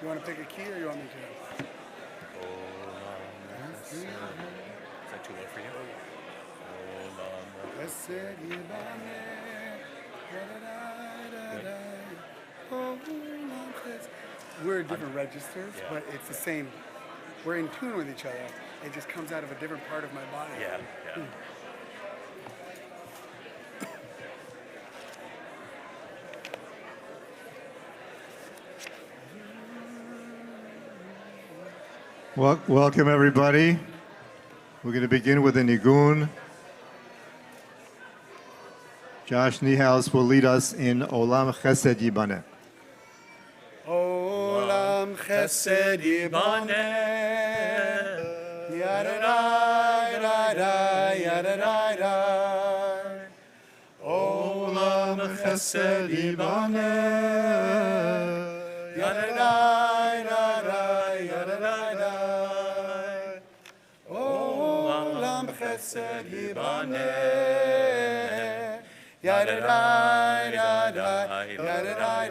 You want to pick a key or you want me to? Is that too low for you? We're different registers, but it's the same. We're in tune with each other. It just comes out of a different part of my body. Yeah. Welcome, everybody. We're going to begin with a nigun. Josh Niehaus will lead us in Olam Chesed Yibaneh. Olam Chesed Yibaneh, Yadadai, Yadadai. Olam Chesed Yibaneh, Yadadai, Yadadai. Olam Chesed Yibaneh, Yadadai, Yadadai.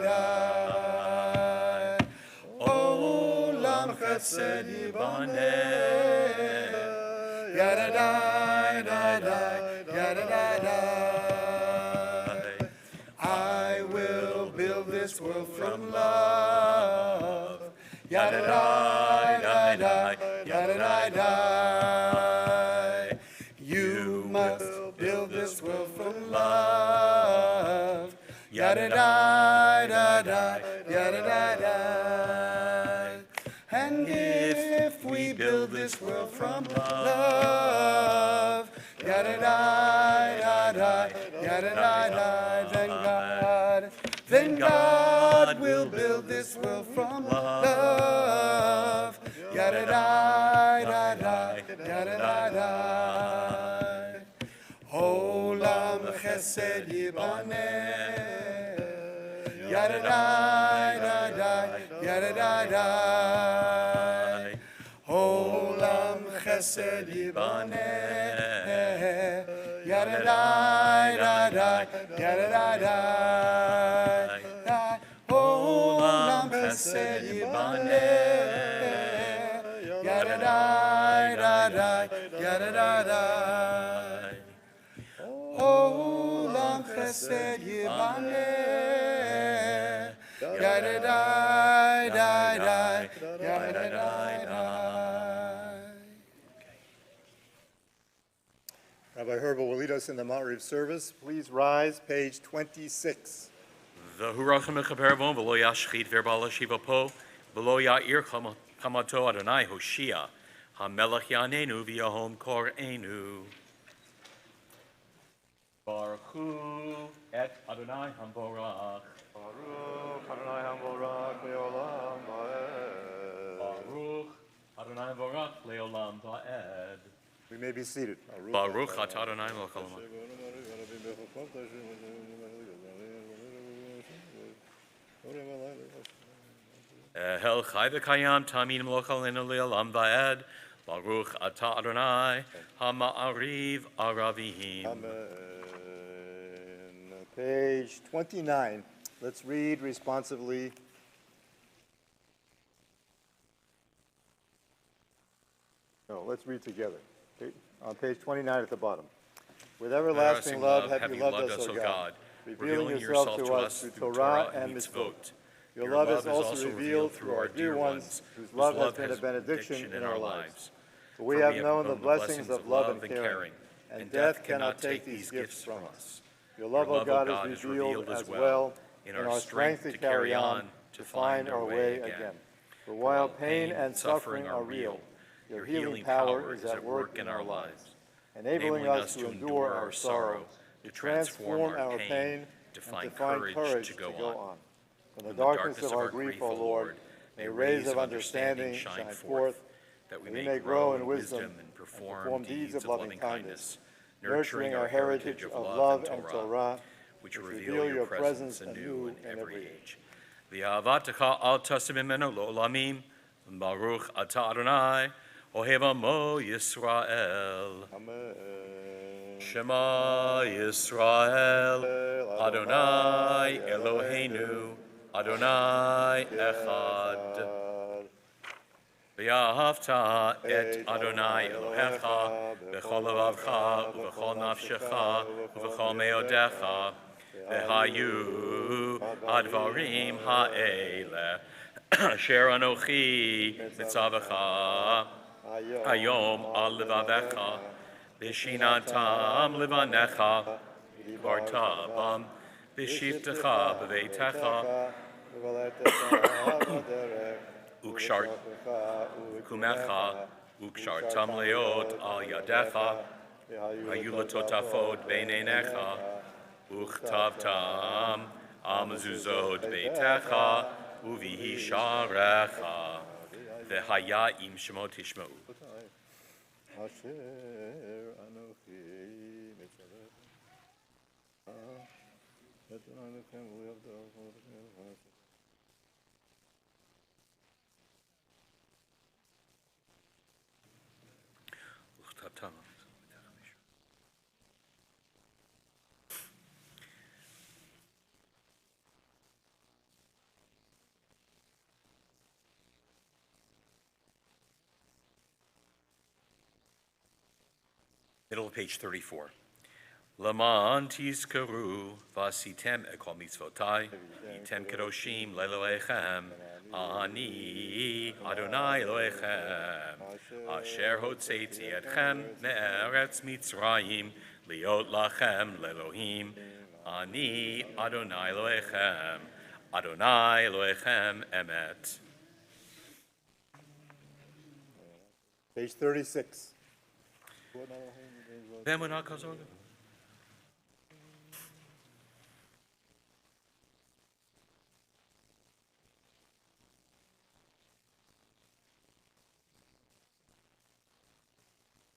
Olam Chesed Yibaneh, Yadadai, Yadadai. I will build this world from love. Yadadai, Yadadai. You must build this world from love. Yadadai, Yadadai. And if we build this world from love, Yadadai, Yadadai, then God will build this world from love. Yadadai, Yadadai. Olam Chesed Yibaneh, Yadadai, Yadadai. Olam Chesed Yibaneh, Yadadai, Yadadai. Olam Chesed Yibaneh, Yadadai, Yadadai. Olam Chesed Yibaneh, Yadadai, Yadadai. Rabbi Herbal will lead us in the Ma'ariv service. Please rise, page 26. V'hurachem mechapervon v'lo yashchit v'erbala Shiva po v'lo ya'ir chamato Adonai Hoshia hamelech yanenu v'yahom kor'enu. Baruch et Adonai Hamborach. Baruch Adonai Hamborach le'olam va'ed. Baruch Adonai Hamborach le'olam va'ed. We may be seated. Baruch at Adonai l'olam. Ehel chai v'kayam tamim l'olam le'olam va'ed. Baruch atah Adonai hama'ariv aravihim. Amen. Page 29. Let's read responsively. No, let's read together. On page 29 at the bottom. With everlasting love have you loved us, O God, revealing yourself to us through Torah and mitzvot. Your love is also revealed through our dear ones, whose love has been a benediction in our lives. For we have known the blessings of love and caring, and death cannot take these gifts from us. Your love, O God, is revealed as well in our strength to carry on, to find our way again. For while pain and suffering are real, your healing power is at work in our lives, enabling us to endure our sorrow, to transform our pain, to find courage to go on. From the darkness of our grief, O Lord, may rays of understanding shine forth, that we may grow in wisdom and perform deeds of loving kindness, nurturing our heritage of love and Torah, which reveal your presence anew in every age. V'ahavatacha al tasim mimenu lo'olamim, Baruch atah Adonai, Ohev Amo Yisrael. Amen. Shema Yisrael, Adonai Eloheinu, Adonai Echad. ואהבת את אדוני אלוהיך בכל לבבך ובכל נפשך ובכל מאודיך, והיו הדברים האלה אשר אנוכי מצווך היום על לבביך, ושיננתם לבניך, דיברת בם בשבתך בביתך, וקומך וקשרתם להיות על ידיך, היו לטוטפות בין עיניך, וכתבתם על מזוזות ביתך ובשעריך, והיה אם שמות תשמעו. אשר אנוכי מצווך את אלוהיכם ויעבדו וכתבתם. Middle of page 34. Laman tizkaru vasitem ekol mitzvotai, item kedoshim leloechem, ani Adonai Elohechem, asher hotzeiti etchem me'eretz Mitzrayim, liot lachem lelohim, ani Adonai Elohechem, Adonai Elohechem emet. Page 36.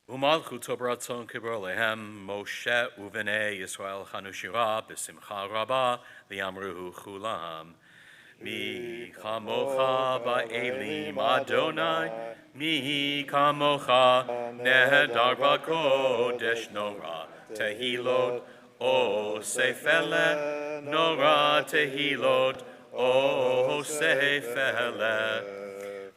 Umalchut Tobratzon Kibor Lehem Moshe Uvene Yisrael Chanushira B'Simcha Rabba V'Yamruhu Chulam Mi Chamocha Ba'elim Adonai Mi Kamocha Nehedar B'Kodesh Nora Tehilot O Sefele Nora Tehilot O Sefele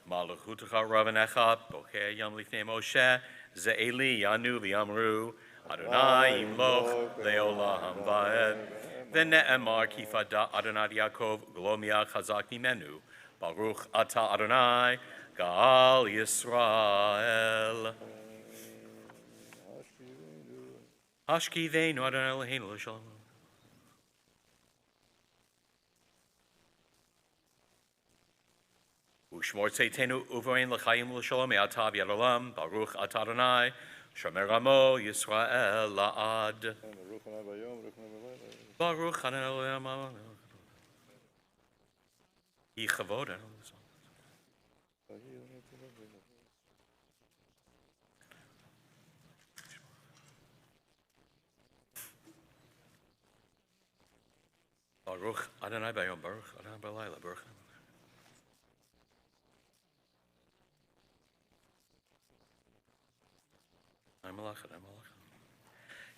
Malachutecha Ravenecha Boker Yam Lifnei Moshe Ze'eli Yanu V'Yamru Adonai Imloch Leolam Va'ed V'ne'emar Kifada Adonai Yaakov Glomia Chazak Mimenu Baruch Ata Adonai Gal Yisrael Hashkiveinu Adonai Eloheinu L'Shalom. Ushmor Tzeitenu Uvoin L'Chaim L'Shalom Ata V'Yadolam Baruch Ata Adonai Shomer Amo Yisrael La'ad Baruch Adonai Eloheinu Yichavod Baruch Adonai Bayom Baruch Adonai Balayla Baruch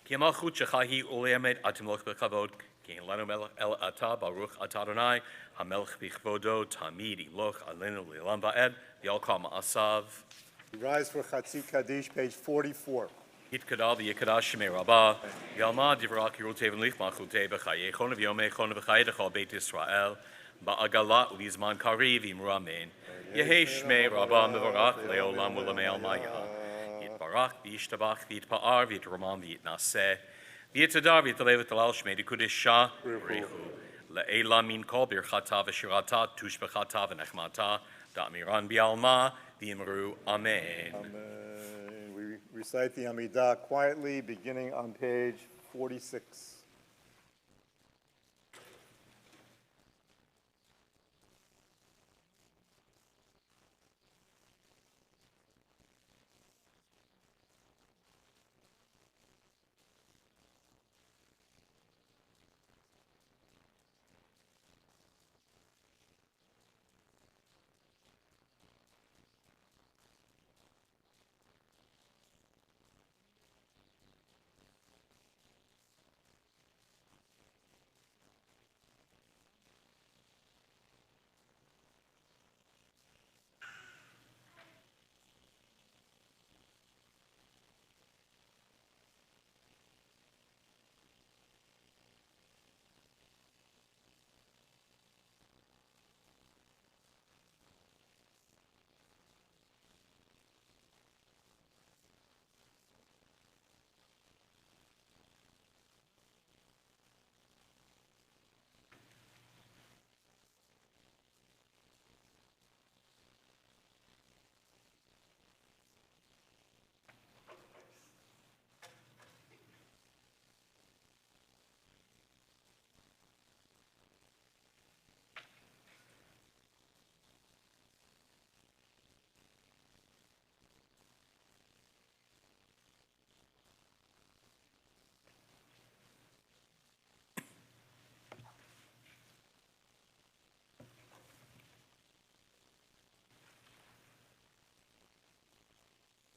Ki malchut shechahi uleamed atimloch b'chavod ki lanu melech el ata baruch ata Adonai hamelech b'chvodo tamid imloch alenu le'olam va'ed v'yalkal ma'asav. Rise for Chatzi Kaddish, page 44. Yitkadal v'yikadash shemei rabbah yalma divrak yirutev lich malchutei b'chayei chona v'yomei chona v'chayei dechol beit Yisrael ba'agala u'vizman kariv imru amen yehei shmei rabbah mevorach le'olam u'lamei almaya Barach, V'yishtabach, V'yitpa'ar, V'yitromam, V'yitnaseh, V'yitadar, V'yitalev, V'ytalal, Shmei Dikudish Shah, Richu, Le'ela min kol birchata v'shirata, tushbechata v'nechmata, da'amiran bi'alma, V'yimru, Amen. Amen. We recite the Amidah quietly, beginning on page 46.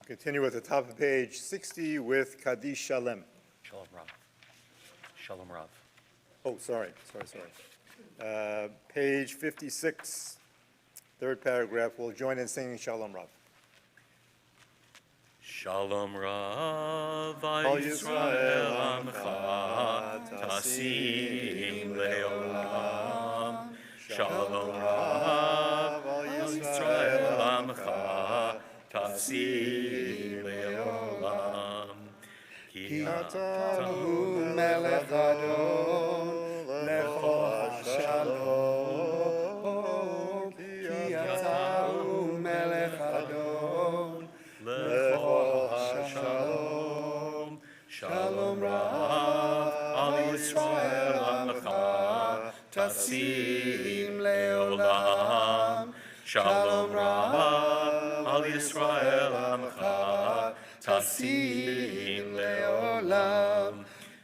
Continue at the top of page 60 with Kaddish Shalem. Shalom Rav. Shalom Rav. Oh, sorry. Page 56, third paragraph. We'll join in singing Shalom Rav. Shalom Rav al Yisrael Amcha Tasim Leolam. Shalom Rav al Yisrael Amcha Tasim Leolam. Ki Atahu melech adon lecho hashalom. Ki atahu melech adon lecho hashalom. Shalom Rav al Yisrael Amcha Tasim Leolam. Shalom Rav al Yisrael Amcha Tasim Leolam.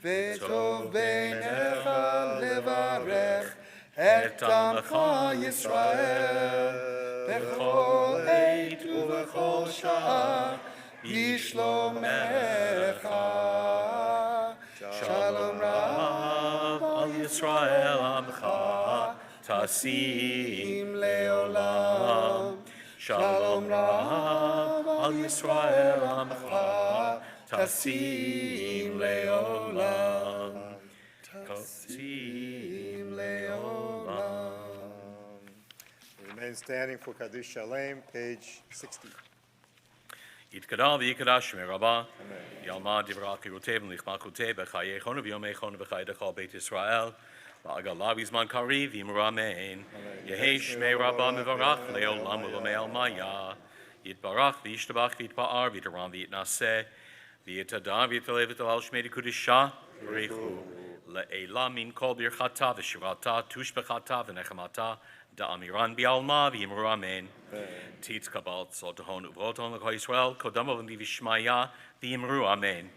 V'tov beinecha levarech et amcha Yisrael b'chol עת ובכל שעה בשלומך. Shalom Rav al Yisrael Amcha Tasim Leolam. Shalom Rav al Yisrael Amcha Tasim Leolam. Tasim Leolam. Remain standing for Kaddish Shalem, page 60. יתגדל ויקדש שמי רבה, ילמד דברי חירותיו ונכמה חוטי בחיי חונו ויומי חונו וחיי דכל בית ישראל, ועגלה בזמן קריב ואמרו אמן. יהי שמי רבה מברך לעולם ולעולמי עלמיה. יתברך וישתבח ויתפאר ויתרם ויתנשא, ויתהדר ויתעלה ותהלל שמי לקודשה בריחו, לעילה מן כל ברכתה ושירתה, תושבחתה ונחמתה, דאמירן בעלמה ואמרו אמן. תתקבל צאתהון ובראותהון לכל ישראל, קודמו ונבישמיה ואמרו אמן.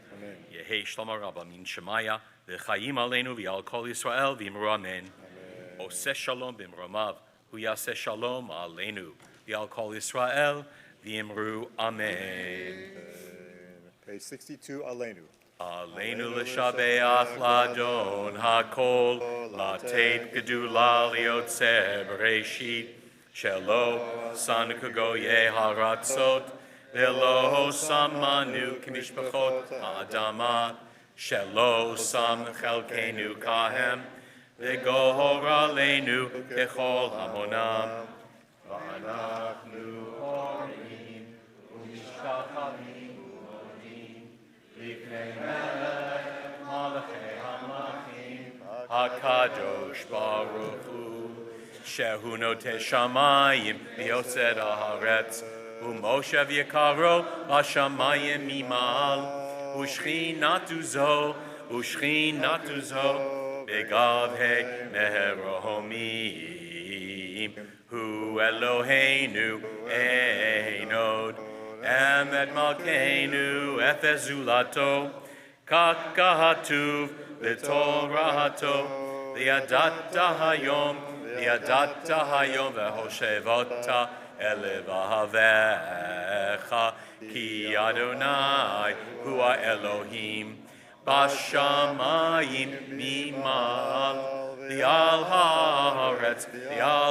יהי שלמה רבה מן שמיה, וחיים עלינו ועל כל ישראל ואמרו אמן. עושה שלום במרומיו, הוא יעשה שלום עלינו ועל כל ישראל ואמרו אמן. Page 62, Aleinu. עלינו לשבח לאדון הכל, לתת גדולה ליוצא בראשית, שלא שנא כגויי הארצות, ולא שמנו כמשפחות האדמה, שלא שם חלקנו כהם, וגור עלינו ככל המונם. ואנחנו הורים ומשתחווים ומודים לפני מלך מלכי המלכים, הקדוש ברוך הוא, שהוא נוטה שמיים ויוצר הארץ, ומושב יקרו בשמיים ממעל, ושכינתו זו בגבהי מרומי. הוא אלוהינו אין עוד, אמת מלכנו אפס זולתו, כך כתוב בתורתו, וידעת היום והושבת אל לבביך, כי אדוני הוא האלוהים בשמיים ממעל, ועל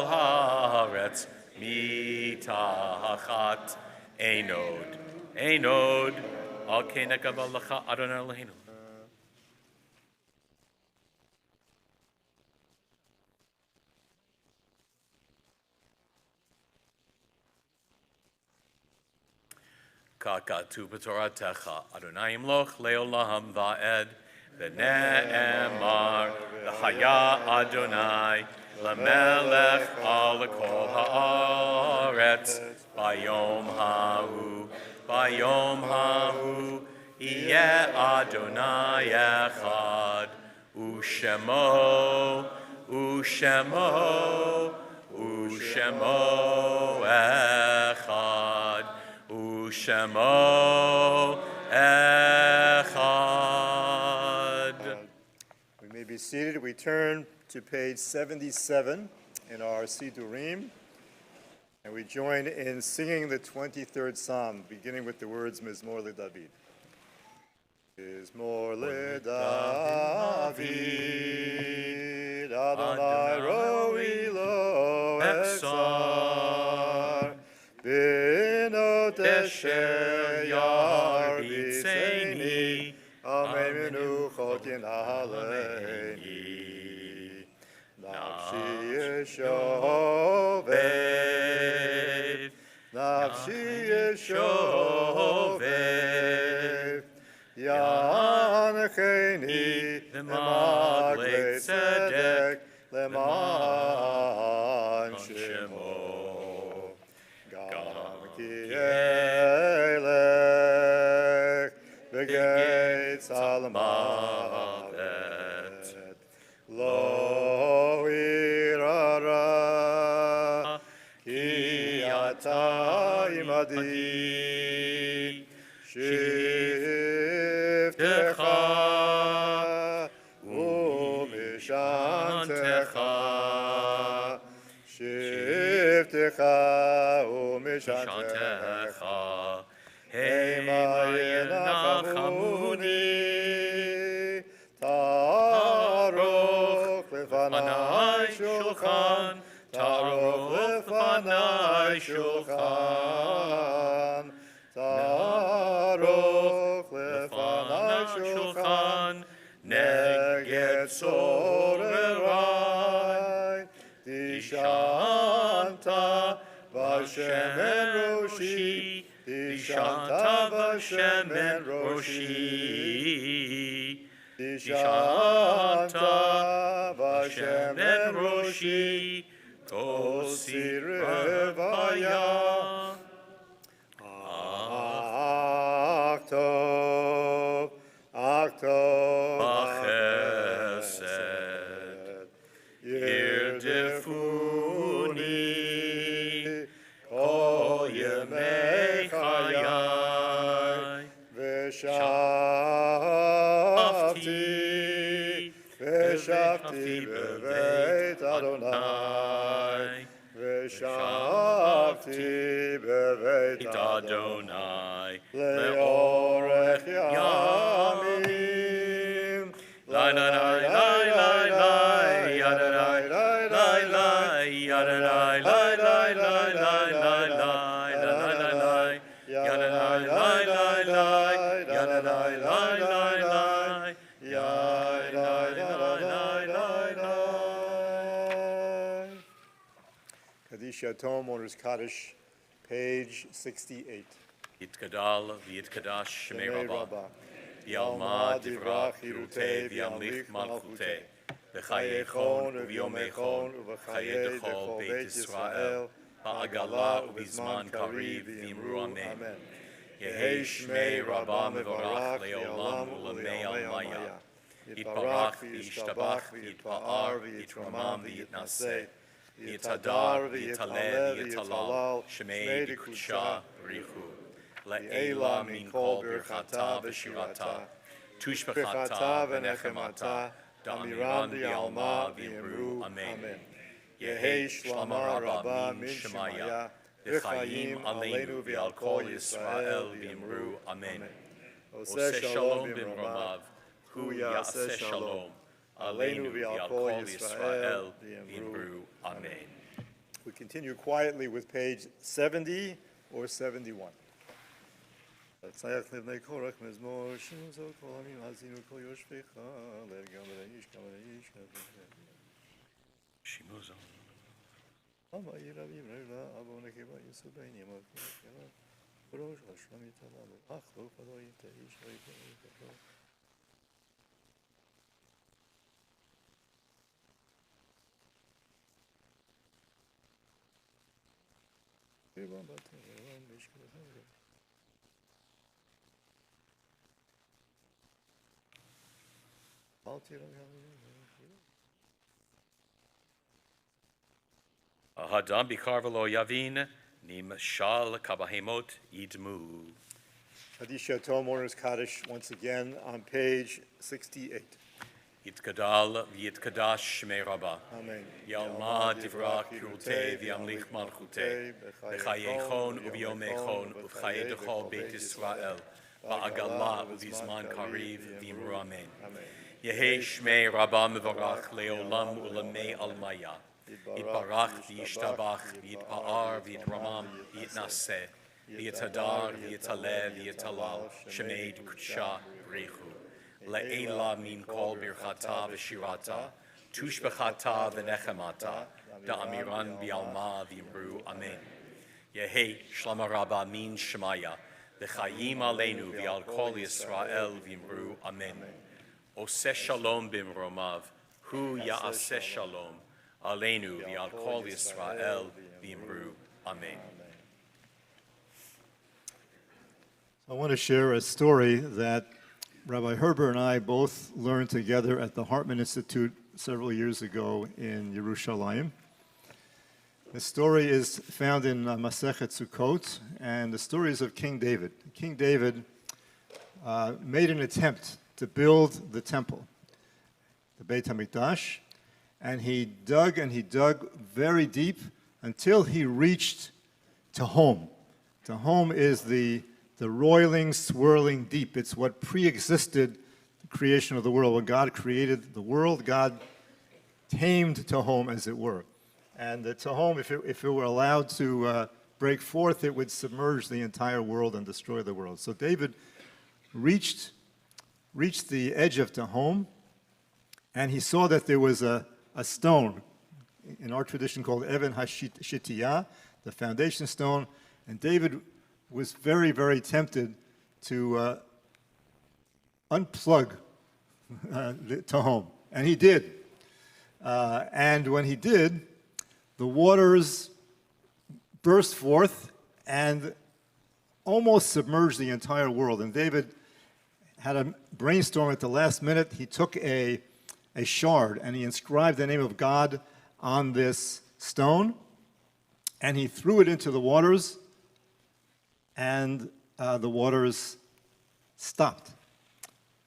הארץ מתחת. אין עוד, על כן נקבל לך אדוני אלוהינו. ככתוב בתורתך, אדוני ימלוך לעולם ועד, ונאמר, וחיה אדוני למלך על כל הארץ, ביום ההוא יהיה אדוני אחד, ושמו אחד. ושמו echad. We may be seated. We turn to page 77 in our Sidurim. And we join in singing the 23rd Psalm, beginning with the words Mizmor LeDavid. Mizmor LeDavid, Adonai roi lo echsar, b'not esher yarbitzeni, amei menuchot yenaleini. Nafshi yeshovev, Nafshi yeshovev, Yanecheni lemaglet tzedek leman shemo. Gam ki elech v'geitz al-mavet lo irara ki ata imadi shiftecha u'mishantecha shiftecha u'mishantecha hema yenachamuni taroch lefanai shulchan taroch lefanai shulchan taroch lefanai shulchan neged sorerai dishanta v'shemen roshi dishanta v'shemen roshi dishanta v'shemen roshi kosi revaya Achtov b'chesed yirdefuni kol yemei chayai v'shavti b'veit Adonai v'shavti b'veit Adonai le'orech yamim lai lai lai lai lai lai yadai lai lai lai yadai lai lai lai lai lai lai lai lai yadai lai lai lai yadai lai lai lai yadai lai lai lai. Kaddish Yatom, Owner's Kaddish, page 68. Yitkadal v'yitkadash shemei rabbah. V'yalma divrach hirutei v'yamlich malchutei. V'chayechon v'yomechon v'chayei dechol Beit Yisrael. Ha'agala u'bizman kariv v'imru amen. Yehei shmei rabbah mevorach le'olam u'lemei almaya. Yitbarach v'yishtabach v'yitpa'ar v'yitramam v'yitnaseh. Yitadar v'yitalel v'yitalal shmei dikudsha richu. Le'ela min kol birchata v'shirata, tushbechata v'nechemata, damiran v'yalma v'imru amen. Yehei shlama rabba min shemaya, v'chayim aleinu v'al kol Yisrael v'imru amen. Oseh shalom b'mromav, hu yaseh shalom, aleinu v'al kol Yisrael v'imru amen. We continue quietly with page 70 or 71. Tzayach levnei korach mezmor shimzo kol hamim hazinu kol yoshvecha le'gam v'leish gam v'leish Shimuzo. Ama yiravim revla abo nekeva yisu b'einim avkeva b'rosh hashlam yitala ach lo fado yiteish v'yiteish Yivam batem yivam b'shkevachem Hadam bikarvelo yavin nim shal kabahemot yidmu. Kaddish Yatom, Owner's Kaddish, once again on page 68. יתגדל ויתקדש שמי רבה. Amen. יעלמה דברה קרותי וימליך מלכותי, בחייכון וביומייכון ובחיי דכל בית ישראל, בעגלה ובזמן קריב ואמרו אמן. יהי שמי רבה מברך לעולם ולמי עלמיה. יתברך וישתבח ויתפאר ויתרומם ויתנשא, ויתהדר ויתעלה ויתהלל, שמי דקדשה בריחו. לעילה מן כל ברכתה ושירתה, תושבחתה ונחמתה, דאמירן בעלמה ואמרו אמן. יהי שלמה רבה מן שמיה, וחיים עלינו ועל כל ישראל ואמרו אמן. עושה שלום במרומיו, הוא יעשה שלום עלינו ועל כל ישראל ואמרו אמן. I want to share a story that Rabbi Herbert and I both learned together at the Hartman Institute several years ago in Yerushalayim. The story is found in Masechet Sukkot, and the story is of King David. King David made an attempt to build the temple, the Beit HaMikdash, and he dug very deep until he reached Tehom. Tehom is the roiling, swirling deep. It's what pre-existed the creation of the world. When God created the world, God tamed Tehom, as it were. And the Tehom, if it were allowed to break forth, it would submerge the entire world and destroy the world. So David reached the edge of Tehom, and he saw that there was a stone, in our tradition called Even HaShitiyah, the foundation stone, and David was very, very tempted to unplug Tehom, and he did. And when he did, the waters burst forth and almost submerged the entire world. And David had a brainstorm at the last minute. He took a shard and he inscribed the name of God on this stone, and he threw it into the waters, and the waters stopped.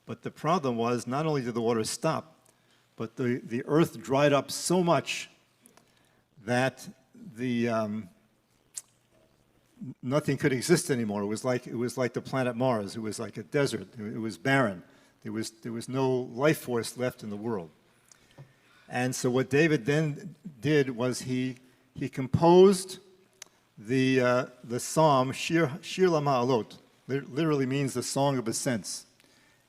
But the problem was, not only did the waters stop, but the earth dried up so much that nothing could exist anymore. It was like the planet Mars. It was like a desert. It was barren. There was no life force left in the world. And so what David then did was he composed the psalm Shir LaMa'alot. Literally means the song of ascents.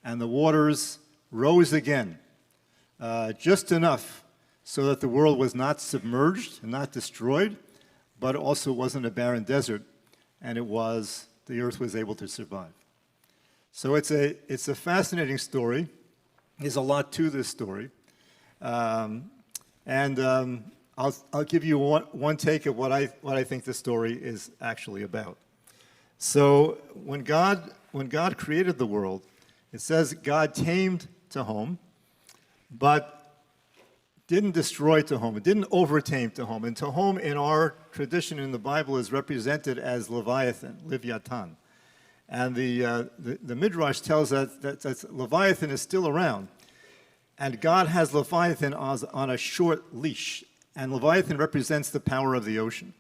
And the waters rose again, just enough so that the world was not submerged and not destroyed, but also wasn't a barren desert, and the earth was able to survive. So it's a fascinating story. There's a lot to this story. I'll give you one take of what I think the story is actually about. So when God created the world, it says God tamed Tehom, but didn't destroy Tehom. It didn't overtame Tehom. And Tehom in our tradition in the Bible is represented as Leviathan, Livyatan. And the Midrash tells us that Leviathan is still around. And God has Leviathan on a short leash. And Leviathan represents the power of the ocean.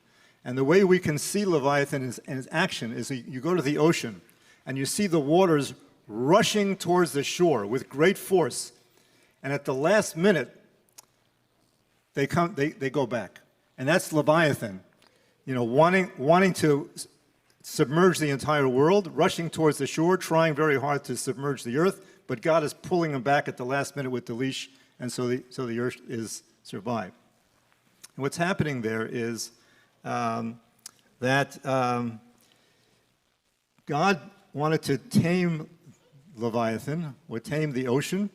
And the way we can see Leviathan in its action is you go to the ocean and you see the waters rushing towards the shore with great force. And at the last minute, they go back. And that's Leviathan, wanting to submerge the entire world, rushing towards the shore, trying very hard to submerge the earth, but God is pulling them back at the last minute with the leash, and so the earth is survived. And what's happening there is that God wanted to tame Leviathan, or tame the ocean,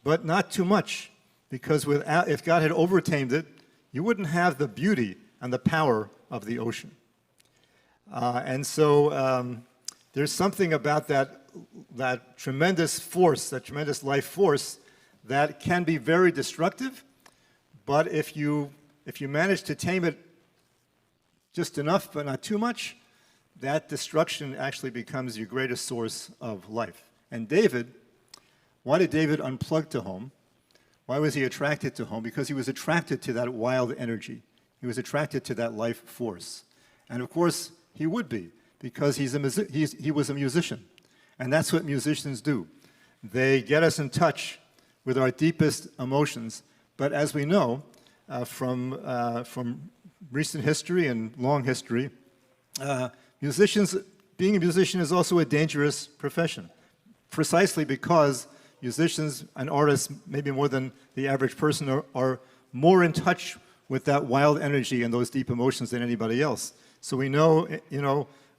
but not too much, because if God had overtamed it, you wouldn't have the beauty and the power of the ocean. And so there's something about that tremendous force, that tremendous life force, that can be very destructive. But if you manage to tame it just enough, but not too much, that destruction actually becomes your greatest source of life. And why did David unplug Tehom? Why was he attracted to home? Because he was attracted to that wild energy. He was attracted to that life force. And of course, he would be, because he was a musician. And that's what musicians do. They get us in touch with our deepest emotions. But as we know from recent history and long history, being a musician is also a dangerous profession, precisely because musicians and artists, maybe more than the average person, are more in touch with that wild energy and those deep emotions than anybody else. So we know,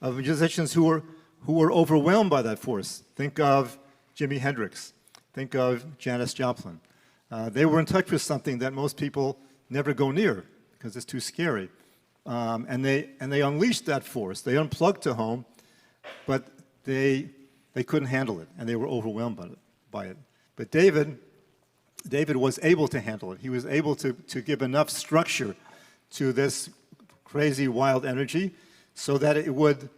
of musicians who were overwhelmed by that force. Think of Jimi Hendrix. Think of Janis Joplin. They were in touch with something that most people never go near because it's too scary. And they unleashed that force. They unplugged to home, but they couldn't handle it, and they were overwhelmed by it. But David was able to handle it. He was able to give enough structure to this crazy, wild energy so that it would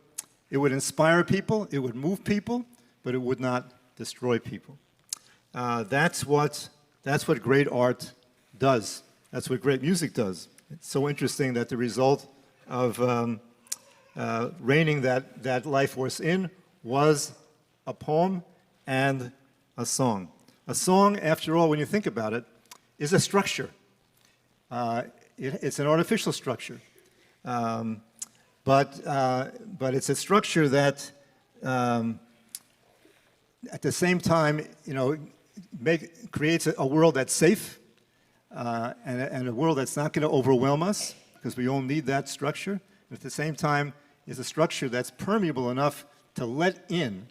inspire people, it would move people, but it would not destroy people. That's what great art does. That's what great music does. It's so interesting that the result of reining that life force in was a poem and a song. A song, after all, when you think about it, is a structure. It's an artificial structure. But it's a structure that, at the same time, creates a world that's safe and a world that's not going to overwhelm us, because we all need that structure. And at the same time, is a structure that's permeable enough to let in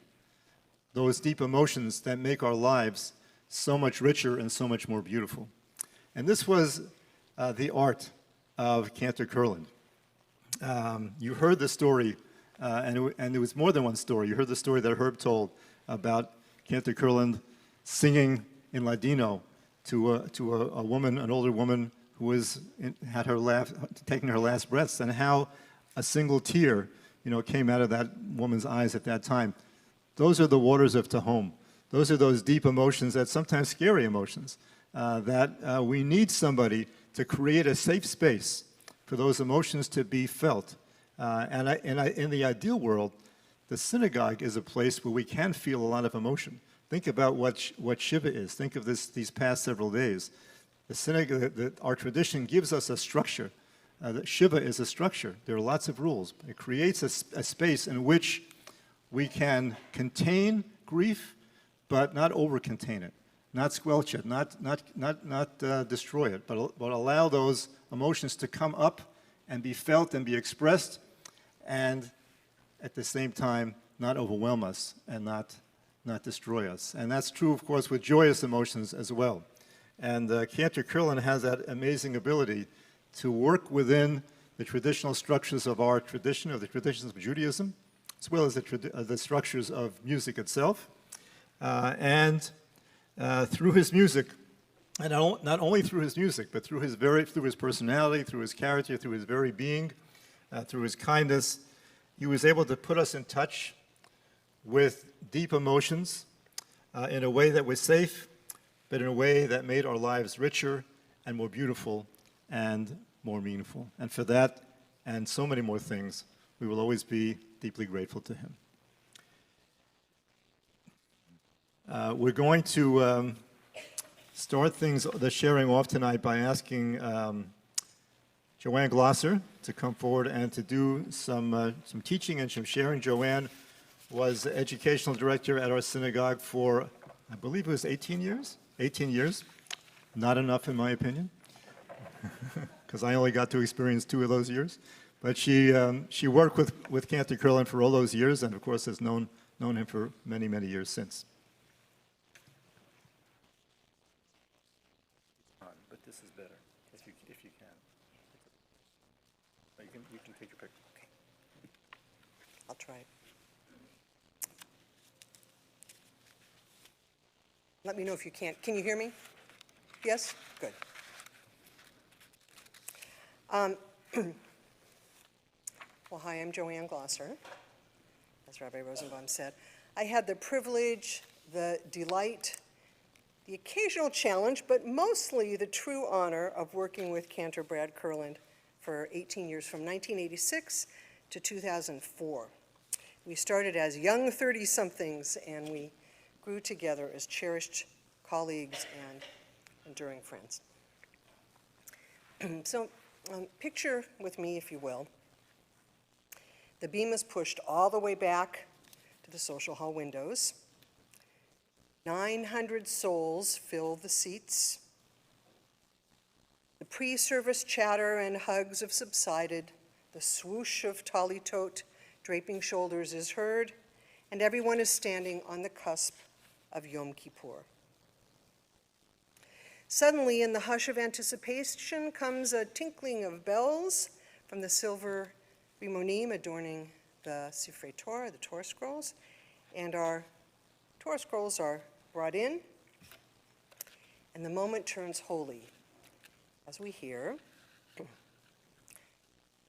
those deep emotions that make our lives so much richer and so much more beautiful. And this was the art of Cantor Kurland. You heard the story, and there was more than one story. You heard the story that Herb told about Cantor Kurland singing in Ladino to a woman, an older woman, who had taking her last breaths, and how a single tear, came out of that woman's eyes at that time. Those are the waters of Tehom. Those are those deep emotions, that sometimes scary emotions, that we need somebody to create a safe space for those emotions to be felt. In the ideal world, the synagogue is a place where we can feel a lot of emotion. Think about what Shiva is. Think of these past several days. The synagogue, our tradition gives us a structure. Shiva is a structure. There are lots of rules. It creates a space in which we can contain grief, but not over-contain it, not squelch it, not destroy it, but allow those emotions to come up and be felt and be expressed, and at the same time not overwhelm us and not destroy us. And that's true, of course, with joyous emotions as well. And Cantor Kurland has that amazing ability to work within the traditional structures of our tradition, of the traditions of Judaism, as well as the structures of music itself. And through his music, and not only through his music, but through his personality, through his character, through his very being, through his kindness, he was able to put us in touch with deep emotions in a way that was safe, but in a way that made our lives richer and more beautiful and more meaningful. And for that, and so many more things, we will always be deeply grateful to him. We're going to start the sharing off tonight by asking Joanne Glosser to come forward and to do some teaching and some sharing. Joanne was educational director at our synagogue for, I believe it was 18 years? 18 years. Not enough, in my opinion, because I only got to experience 2 of those years. But she worked with Cantor Kurland for all those years, and of course has known him for many, many years since. But this is better, if you can. You can take your pick. Okay. I'll try it. Let me know if you can't. Can you hear me? Yes? Good. Well, hi, I'm Joanne Glosser, as Rabbi Rosenbaum said. I had the privilege, the delight, the occasional challenge, but mostly the true honor of working with Cantor Brad Kurland for 18 years, from 1986 to 2004. We started as young 30-somethings, and we grew together as cherished colleagues and enduring friends. So picture with me, if you will, the beam is pushed all the way back to the social hall windows. 900 souls fill the seats. The pre-service chatter and hugs have subsided. The swoosh of tali-tot draping shoulders is heard, and everyone is standing on the cusp of Yom Kippur. Suddenly, in the hush of anticipation, comes a tinkling of bells from the silver rimonim adorning the Sifrei Torah, the Torah scrolls, and our Torah scrolls are brought in, and the moment turns holy as we hear,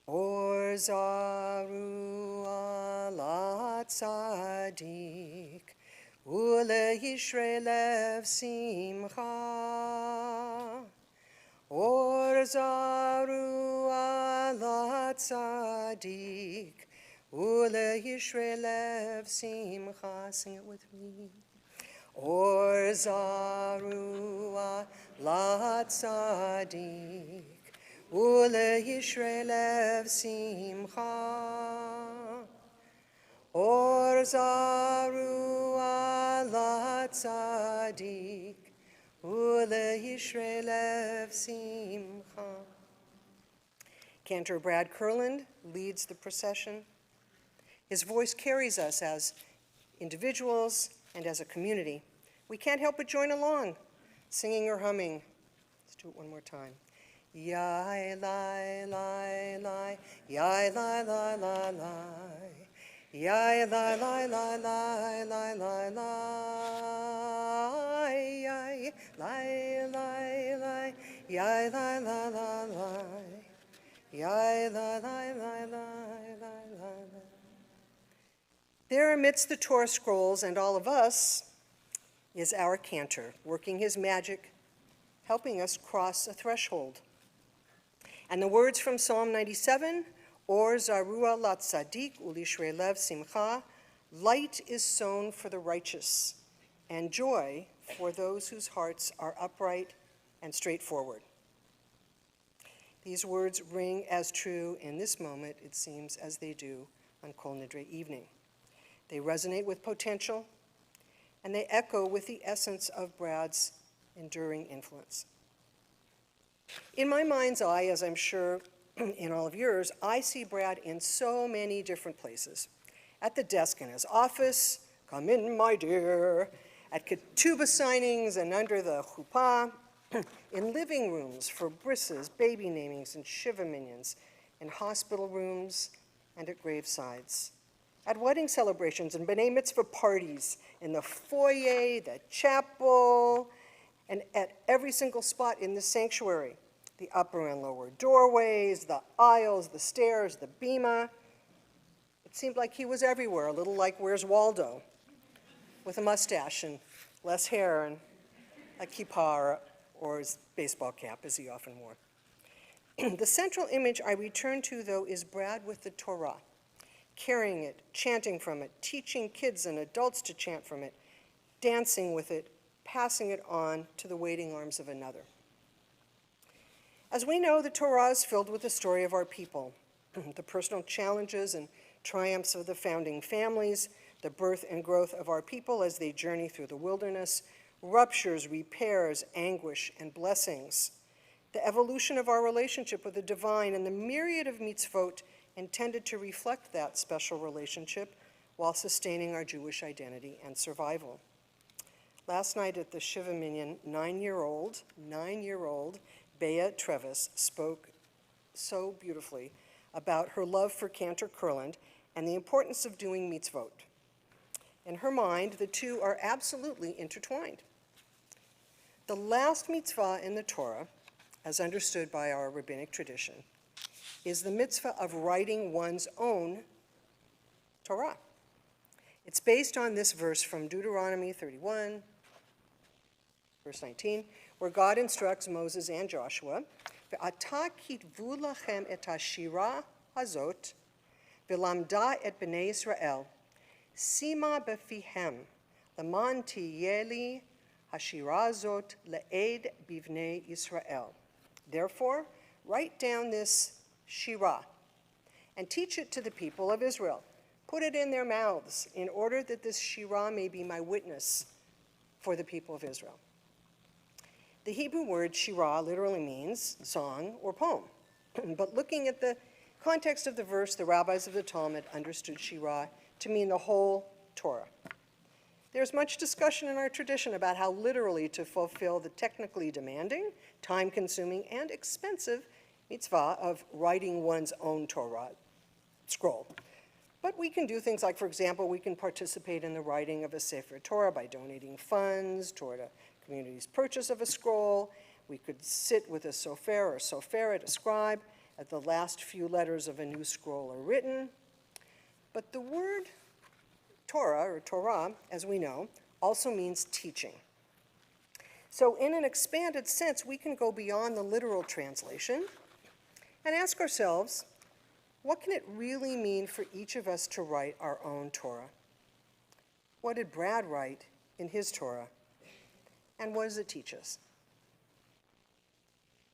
Or zaru ala tzadik, ule yishrei lev simcha. Or zaru ala tzadik, ule yishrei lev simcha. Sing it with me. Or zaru ala tzadik, ule yishrei lev simcha. Or zaru ala tzadik, ule yishrei lev simcha. Cantor Brad Kurland leads the procession. His voice carries us as individuals and as a community. We can't help but join along, singing or humming. Let's do it one more time. Yai lai lai lai, yai lai lai lai lai, yai lai lai lai lai lai lai lai, yai lai lai lai, yai lai lai lai lai, yai lai lai lai lai lai. There amidst the Torah scrolls and all of us is our Cantor, working his magic, helping us cross a threshold. And the words from Psalm 97, Or zarua lat tzadik ulishrei lev simcha, light is sown for the righteous, and joy for those whose hearts are upright and straightforward. These words ring as true in this moment, it seems, as they do on Kol Nidre evening. They resonate with potential, and they echo with the essence of Brad's enduring influence. In my mind's eye, as I'm sure in all of yours, I see Brad in so many different places. At the desk in his office, come in, my dear, at ketubah signings and under the chuppah, in living rooms for brisses, baby namings, and Shiva minyans, in hospital rooms and at gravesides, at wedding celebrations and b'nai mitzvah parties, in the foyer, the chapel, and at every single spot in the sanctuary, the upper and lower doorways, the aisles, the stairs, the bima. It seemed like he was everywhere, a little like Where's Waldo, with a mustache and less hair and a kippah or his baseball cap, as he often wore. The central image I return to, though, is Brad with the Torah, carrying it, chanting from it, teaching kids and adults to chant from it, dancing with it, passing it on to the waiting arms of another. As we know, the Torah is filled with the story of our people, the personal challenges and triumphs of the founding families, the birth and growth of our people as they journey through the wilderness, ruptures, repairs, anguish, and blessings, the evolution of our relationship with the divine, and the myriad of mitzvot intended to reflect that special relationship while sustaining our Jewish identity and survival. Last night at the Shiva Minyan, 9-year-old Bea Trevis spoke so beautifully about her love for Cantor Kurland and the importance of doing mitzvot. In her mind, the two are absolutely intertwined. The last mitzvah in the Torah, as understood by our rabbinic tradition, is the mitzvah of writing one's own Torah. It's based on this verse from Deuteronomy 31, verse 19, where God instructs Moses and Joshua, "Ve'ata kitvu lachem et hashira hazot, ve'lamda et bnei Yisrael, sima befihem, leman tiyeh li hashira hazot le'ed bivnei Yisrael." Therefore, write down this shira and teach it to the people of Israel. Put it in their mouths in order that this shira may be my witness for the people of Israel. The Hebrew word shira literally means song or poem. But looking at the context of the verse, the rabbis of the Talmud understood shira to mean the whole Torah. There's much discussion in our tradition about how literally to fulfill the technically demanding, time-consuming, and expensive mitzvah of writing one's own Torah scroll. But we can do things like, for example, we can participate in the writing of a Sefer Torah by donating funds toward a community's purchase of a scroll. We could sit with a sofer or soferet, a scribe, as the last few letters of a new scroll are written. But the word Torah, or Torah, as we know, also means teaching. So in an expanded sense, we can go beyond the literal translation and ask ourselves, what can it really mean for each of us to write our own Torah? What did Brad write in his Torah? And what does it teach us?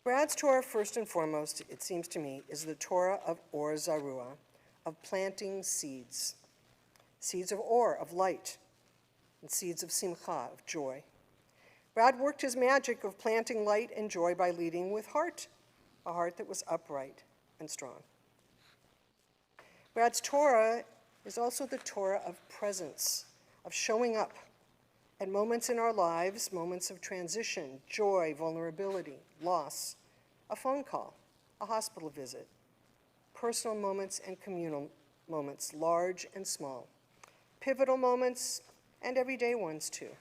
Brad's Torah, first and foremost, it seems to me, is the Torah of Or Zarua, of planting seeds. Seeds of Or, of light, and seeds of Simcha, of joy. Brad worked his magic of planting light and joy by leading with heart, a heart that was upright and strong. Brad's Torah is also the Torah of presence, of showing up at moments in our lives, moments of transition, joy, vulnerability, loss, a phone call, a hospital visit, personal moments and communal moments, large and small, pivotal moments and everyday ones too.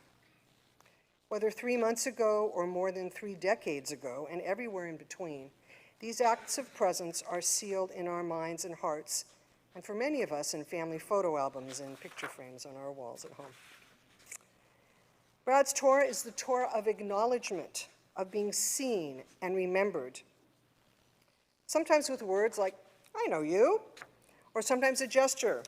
Whether 3 months ago or more than 3 decades ago and everywhere in between, these acts of presence are sealed in our minds and hearts, and for many of us in family photo albums and picture frames on our walls at home. Brad's Torah is the Torah of acknowledgement, of being seen and remembered. Sometimes with words like, "I know you," or sometimes a gesture,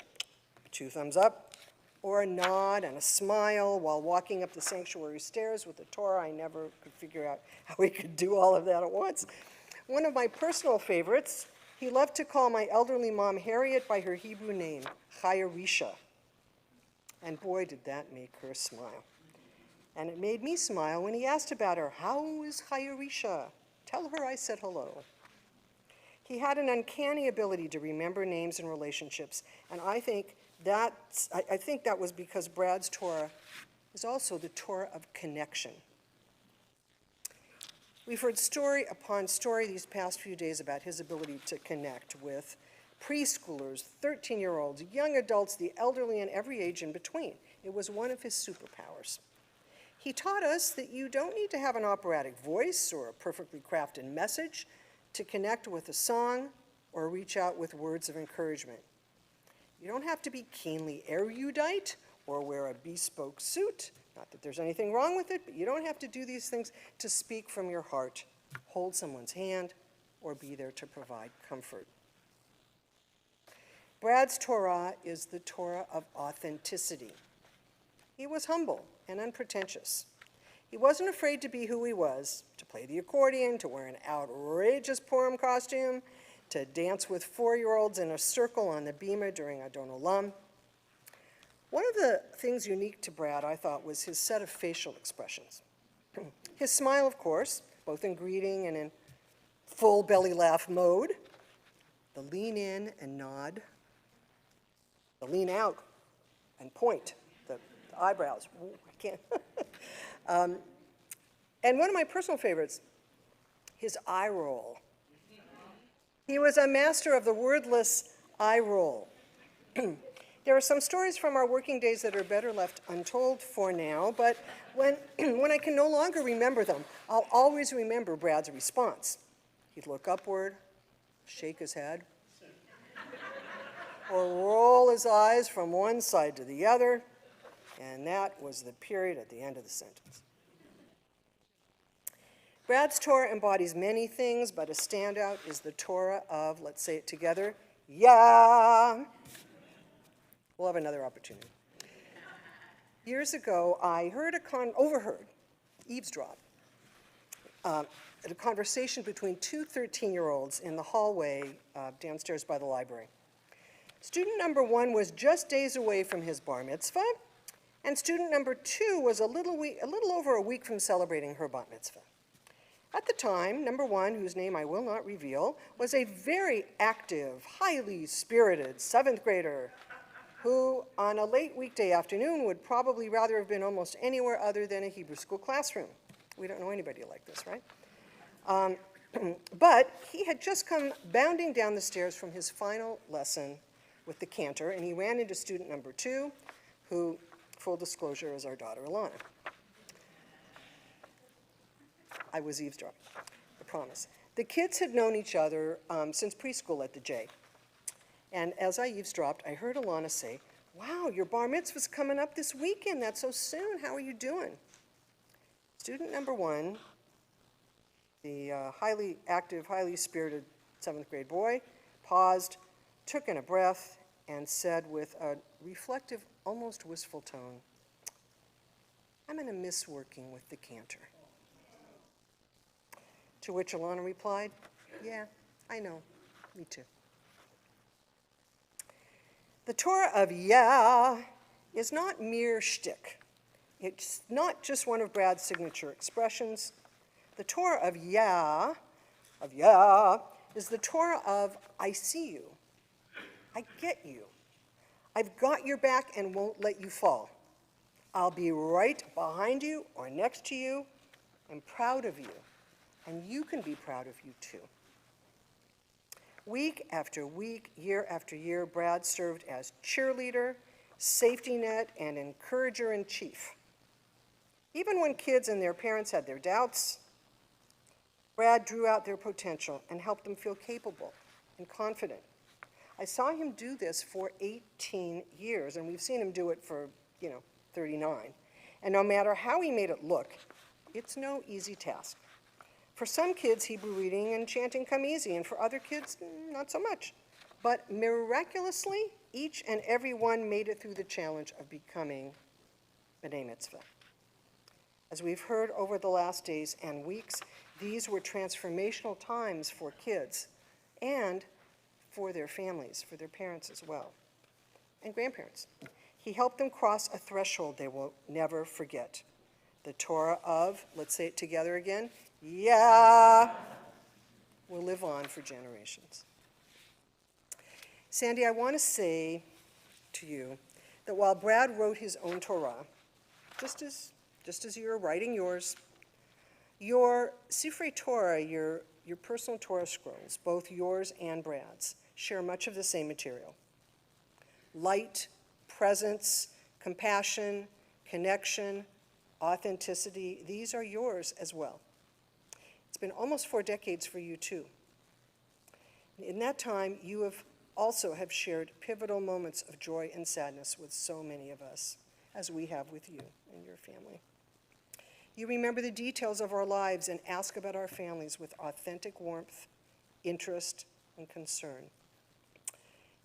2 thumbs up, or a nod and a smile while walking up the sanctuary stairs with the Torah. I never could figure out how we could do all of that at once. One of my personal favorites, he loved to call my elderly mom Harriet by her Hebrew name, Chayarisha. And boy, did that make her smile. And it made me smile when he asked about her. "How is Chayarisha? Tell her I said hello." He had an uncanny ability to remember names and relationships, and I think that was because Brad's Torah is also the Torah of connection. We've heard story upon story these past few days about his ability to connect with preschoolers, 13-year-olds, young adults, the elderly, and every age in between. It was one of his superpowers. He taught us that you don't need to have an operatic voice or a perfectly crafted message to connect with a song or reach out with words of encouragement. You don't have to be keenly erudite or wear a bespoke suit. Not that there's anything wrong with it, but you don't have to do these things to speak from your heart, hold someone's hand, or be there to provide comfort. Brad's Torah is the Torah of authenticity. He was humble and unpretentious. He wasn't afraid to be who he was, to play the accordion, to wear an outrageous Purim costume, to dance with 4-year-olds in a circle on the bima during Adon Olam. One of the things unique to Brad, I thought, was his set of facial expressions. His smile, of course, both in greeting and in full belly laugh mode, the lean in and nod, the lean out and point, the eyebrows. Ooh, I can't. And one of my personal favorites, his eye roll. He was a master of the wordless eye roll. There are some stories from our working days that are better left untold for now, but when I can no longer remember them, I'll always remember Brad's response. He'd look upward, shake his head, or roll his eyes from one side to the other, and that was the period at the end of the sentence. Brad's Torah embodies many things, but a standout is the Torah of, let's say it together, yeah. We'll have another opportunity. Years ago, I eavesdropped, at a conversation between two 13-year-olds in the hallway downstairs by the library. Student number 1 was just days away from his bar mitzvah, and student number 2 was a little over a week from celebrating her bat mitzvah. At the time, number 1, whose name I will not reveal, was a very active, highly spirited 7th grader who, on a late weekday afternoon, would probably rather have been almost anywhere other than a Hebrew school classroom. We don't know anybody like this, right? But he had just come bounding down the stairs from his final lesson with the Cantor, and he ran into student number 2, who, full disclosure, is our daughter, Alana. I was eavesdropping, I promise. The kids had known each other since preschool at the J. And as I eavesdropped, I heard Alana say, "Wow, your bar mitzvah's coming up this weekend. That's so soon. How are you doing?" Student number 1, the highly active, highly spirited 7th grade boy, paused, took in a breath, and said with a reflective, almost wistful tone, "I'm going to miss working with the Cantor." To which Alana replied, "Yeah, I know, me too." The Torah of yeah is not mere shtick. It's not just one of Brad's signature expressions. The Torah of yeah, is the Torah of I see you, I get you, I've got your back and won't let you fall. I'll be right behind you or next to you. I'm proud of you, and you can be proud of you too. Week after week, year after year, Brad served as cheerleader, safety net, and encourager in chief. Even when kids and their parents had their doubts, Brad drew out their potential and helped them feel capable and confident. I saw him do this for 18 years, and we've seen him do it for, 39. And no matter how he made it look, it's no easy task. For some kids, Hebrew reading and chanting come easy, and for other kids, not so much. But miraculously, each and every one made it through the challenge of becoming B'nai Mitzvah. As we've heard over the last days and weeks, these were transformational times for kids and for their families, for their parents as well, and grandparents. He helped them cross a threshold they will never forget. The Torah of, let's say it together again, yeah, will live on for generations. Sandy, I want to say to you that while Brad wrote his own Torah, just as you're writing yours, your Sifrei Torah, your personal Torah scrolls, both yours and Brad's, share much of the same material. Light, presence, compassion, connection, authenticity, these are yours as well. It's been almost 4 decades for you too. In that time, you have also shared pivotal moments of joy and sadness with so many of us, as we have with you and your family. You remember the details of our lives and ask about our families with authentic warmth, interest, and concern.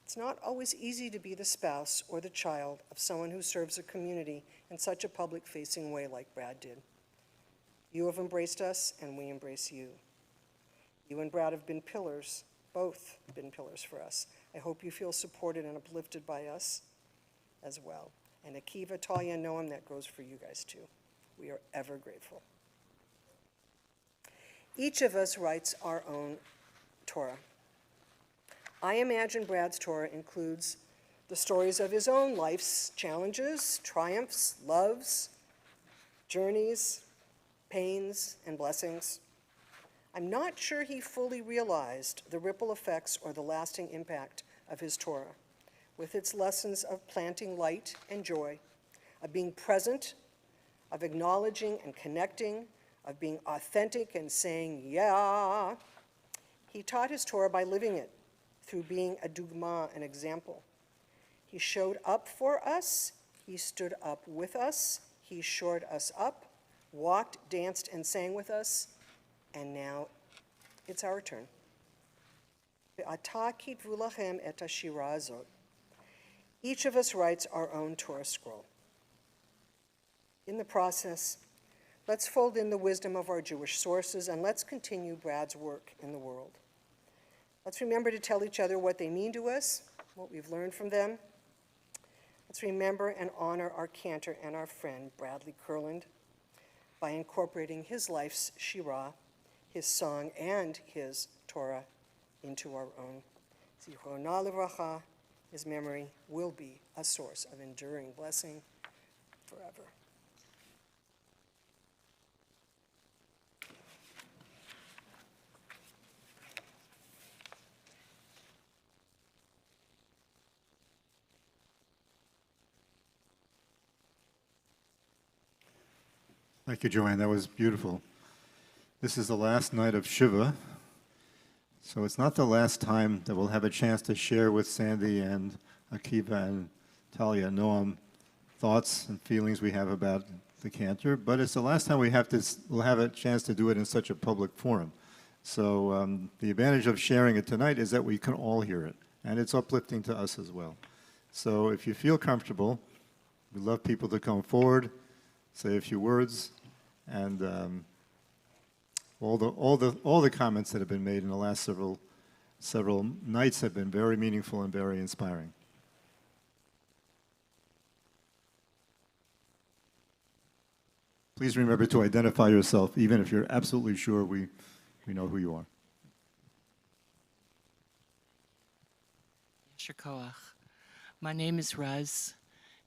It's not always easy to be the spouse or the child of someone who serves a community in such a public-facing way like Brad did. You have embraced us, and we embrace you. You and Brad have been pillars, both been pillars for us. I hope you feel supported and uplifted by us as well. And Akiva, Talia, and Noam, that goes for you guys too. We are ever grateful. Each of us writes our own Torah. I imagine Brad's Torah includes the stories of his own life's challenges, triumphs, loves, journeys, pains, and blessings. I'm not sure he fully realized the ripple effects or the lasting impact of his Torah, with its lessons of planting light and joy, of being present, of acknowledging and connecting, of being authentic and saying, yeah. He taught his Torah by living it, through being a dugma, an example. He showed up for us, he stood up with us, he shored us up, walked, danced, and sang with us, And now it's our turn. Ve'ata kitvu lachem et hashira hazot. Each of us writes our own Torah scroll. In the process, let's fold in the wisdom of our Jewish sources, and let's continue Brad's work in the world. Let's remember to tell each other what they mean to us, what we've learned from them. Let's remember and honor our cantor and our friend, Bradlee Kurland, by incorporating his life's Shirah, his song, and his Torah into our own. Zichrono livracha, his memory will be a source of enduring blessing forever. Thank you, Joanne. That was beautiful. This is the last night of Shiva, so it's not the last time that we'll have a chance to share with Sandy and Akiva and Talia, Noam, thoughts and feelings we have about the Cantor, but it's the last time we'll have a chance to do it in such a public forum. So the advantage of sharing it tonight is that we can all hear it, and it's uplifting to us as well. So if you feel comfortable, we'd love people to come forward, say a few words, and all the comments that have been made in the last several nights have been very meaningful and very inspiring. Please remember to identify yourself, even if you're absolutely sure we know who you are. Yasher Koach. My name is Raz,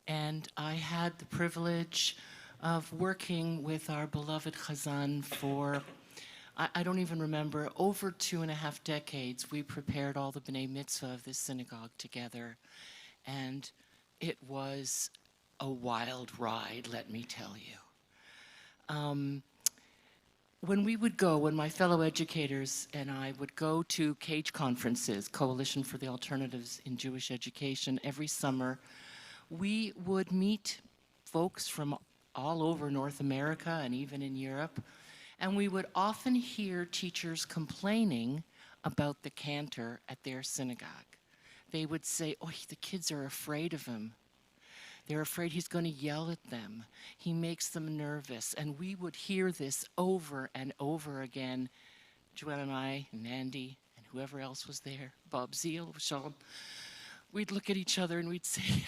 and I had the privilege of working with our beloved Chazan for, I don't even remember, over 2.5 decades. We prepared all the B'nai Mitzvah of this synagogue together, and it was a wild ride, let me tell you. When my fellow educators and I would go to CAGE conferences, Coalition for the Alternatives in Jewish Education, every summer, we would meet folks from all over North America and even in Europe, and we would often hear teachers complaining about the cantor at their synagogue. They would say, "Oh, the kids are afraid of him. They're afraid he's going to yell at them. He makes them nervous." And we would hear this over and over again. Joanne and I, and Andy, and whoever else was there, Bob Zeal, Shalom, we'd look at each other and we'd say,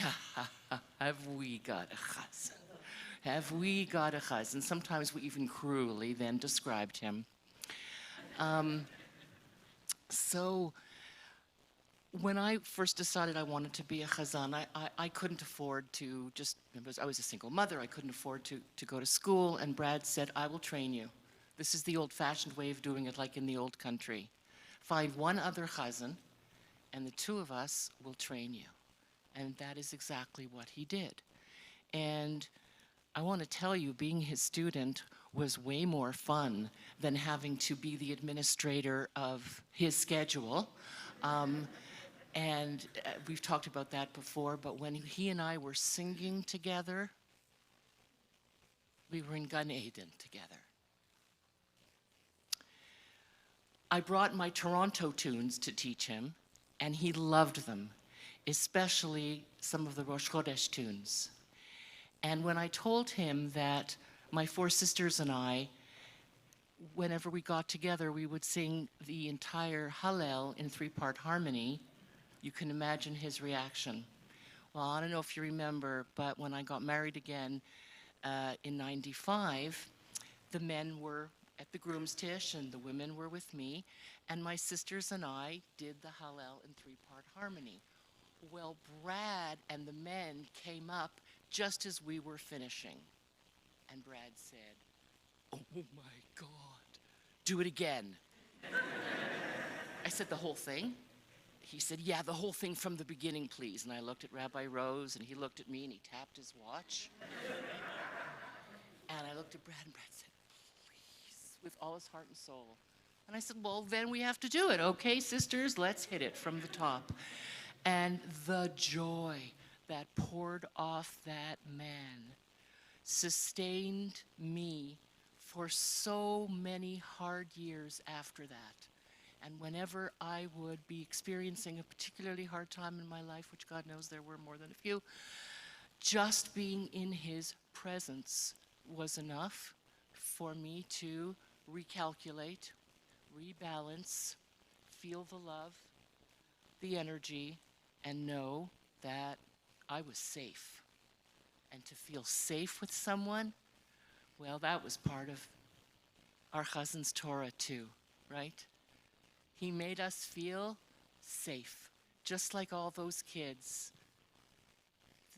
have we got a chazan? Have we got a chazan? And sometimes we even cruelly then described him. So when I first decided I wanted to be a chazan, I couldn't afford to I was a single mother, I couldn't afford to go to school, and Brad said, "I will train you. This is the old-fashioned way of doing it, like in the old country. Find one other chazan, and the two of us will train you." And that is exactly what he did. And I want to tell you, being his student was way more fun than having to be the administrator of his schedule. And we've talked about that before, but when he and I were singing together, we were in Gan Eden together. I brought my Toronto tunes to teach him, and he loved them, especially some of the Rosh Chodesh tunes. And when I told him that my 4 sisters and I, whenever we got together, we would sing the entire Hallel in 3-part harmony, you can imagine his reaction. Well, I don't know if you remember, but when I got married again in '95, the men were at the groom's tish and the women were with me, and my sisters and I did the Hallel in 3-part harmony. Well, Brad and the men came up just as we were finishing, and Brad said, "Oh my God, do it again." I said, "The whole thing?" He said, "Yeah, the whole thing from the beginning, please." And I looked at Rabbi Rose, and he looked at me, and he tapped his watch. And I looked at Brad, and Brad said, "Please," with all his heart and soul. And I said, "Well, then we have to do it. Okay, sisters, let's hit it from the top." And the joy that poured off that man sustained me for so many hard years after that. And whenever I would be experiencing a particularly hard time in my life, which God knows there were more than a few, just being in his presence was enough for me to recalculate, rebalance, feel the love, the energy, and know that I was safe. And to feel safe with someone, well, that was part of our Chazan's Torah too, right? He made us feel safe, just like all those kids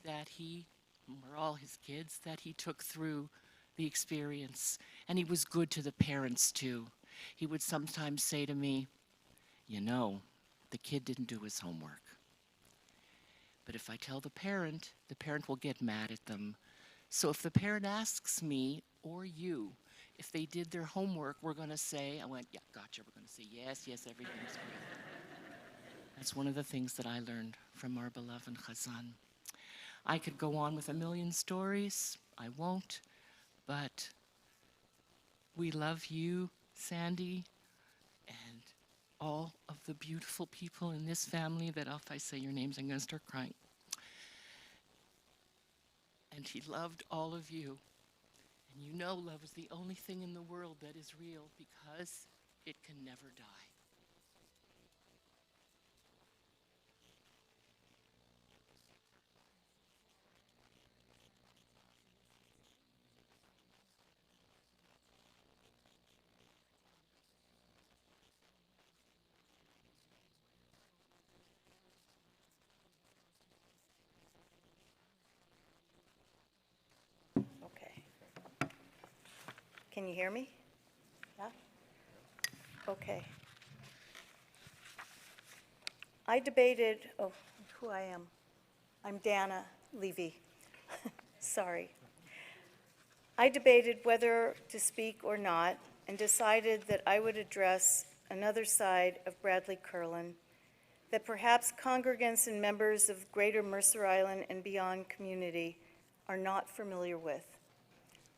that or all his kids, that he took through the experience. And he was good to the parents too. He would sometimes say to me, you know, the kid didn't do his homework. But if I tell the parent will get mad at them. So if the parent asks me or you if they did their homework, we're going to say, I went, yeah, gotcha. We're going to say, yes, everything's great. That's one of the things that I learned from our beloved Chazan. I could go on with a million stories. I won't. But we love you, Sandy, and all of the beautiful people in this family that if I say your names, I'm going to start crying. And he loved all of you. And you know love is the only thing in the world that is real because it can never die. Okay. Can you hear me? Yeah? Okay. I debated, who I am. I'm Dana Levy. Sorry. I debated whether to speak or not and decided that I would address another side of Bradlee Kurland that perhaps congregants and members of Greater Mercer Island and beyond community are not familiar with.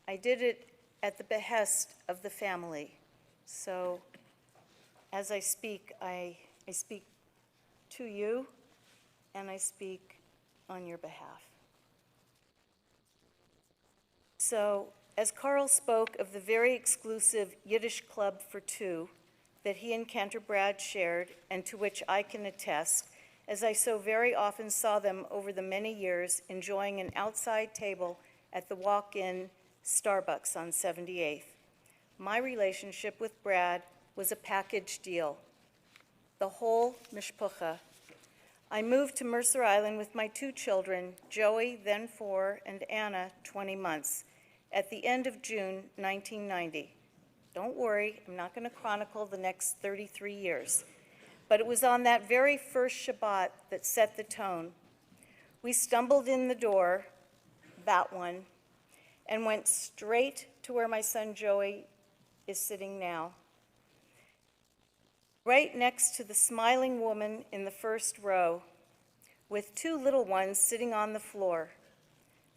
I did it at the behest of the family. So as I speak to you and I speak on your behalf. So as Carl spoke of the very exclusive Yiddish Club for Two that he and Cantor Brad shared and to which I can attest, as I so very often saw them over the many years enjoying an outside table at the walk-in Starbucks on 78th. My relationship with Brad was a package deal, the whole mishpucha. I moved to Mercer Island with my two children, Joey, then 4, and Anna, 20 months, at the end of June 1990. Don't worry, I'm not going to chronicle the next 33 years. But it was on that very first Shabbat that set the tone. We stumbled in the door, that one, and went straight to where my son Joey is sitting now. Right next to the smiling woman in the first row, with two little ones sitting on the floor.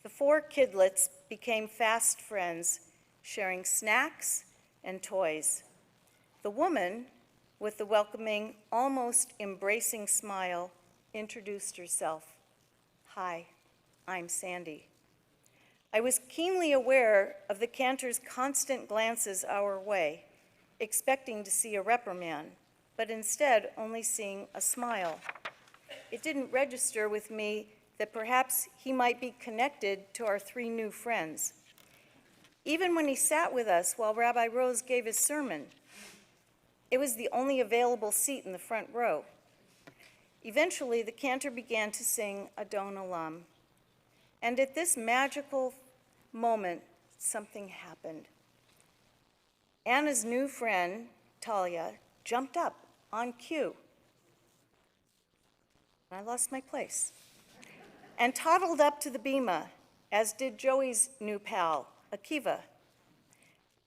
The 4 kidlets became fast friends, sharing snacks and toys. The woman, with the welcoming, almost embracing smile, introduced herself. Hi, I'm Sandy. I was keenly aware of the Cantors' constant glances our way, expecting to see a reprimand, but instead only seeing a smile. It didn't register with me that perhaps he might be connected to our 3 new friends. Even when he sat with us while Rabbi Rose gave his sermon, it was the only available seat in the front row. Eventually, the cantor began to sing Adon Olam. And at this magical moment, something happened. Anna's new friend, Talia, jumped up on cue. I lost my place. And toddled up to the bima, as did Joey's new pal, Akiva.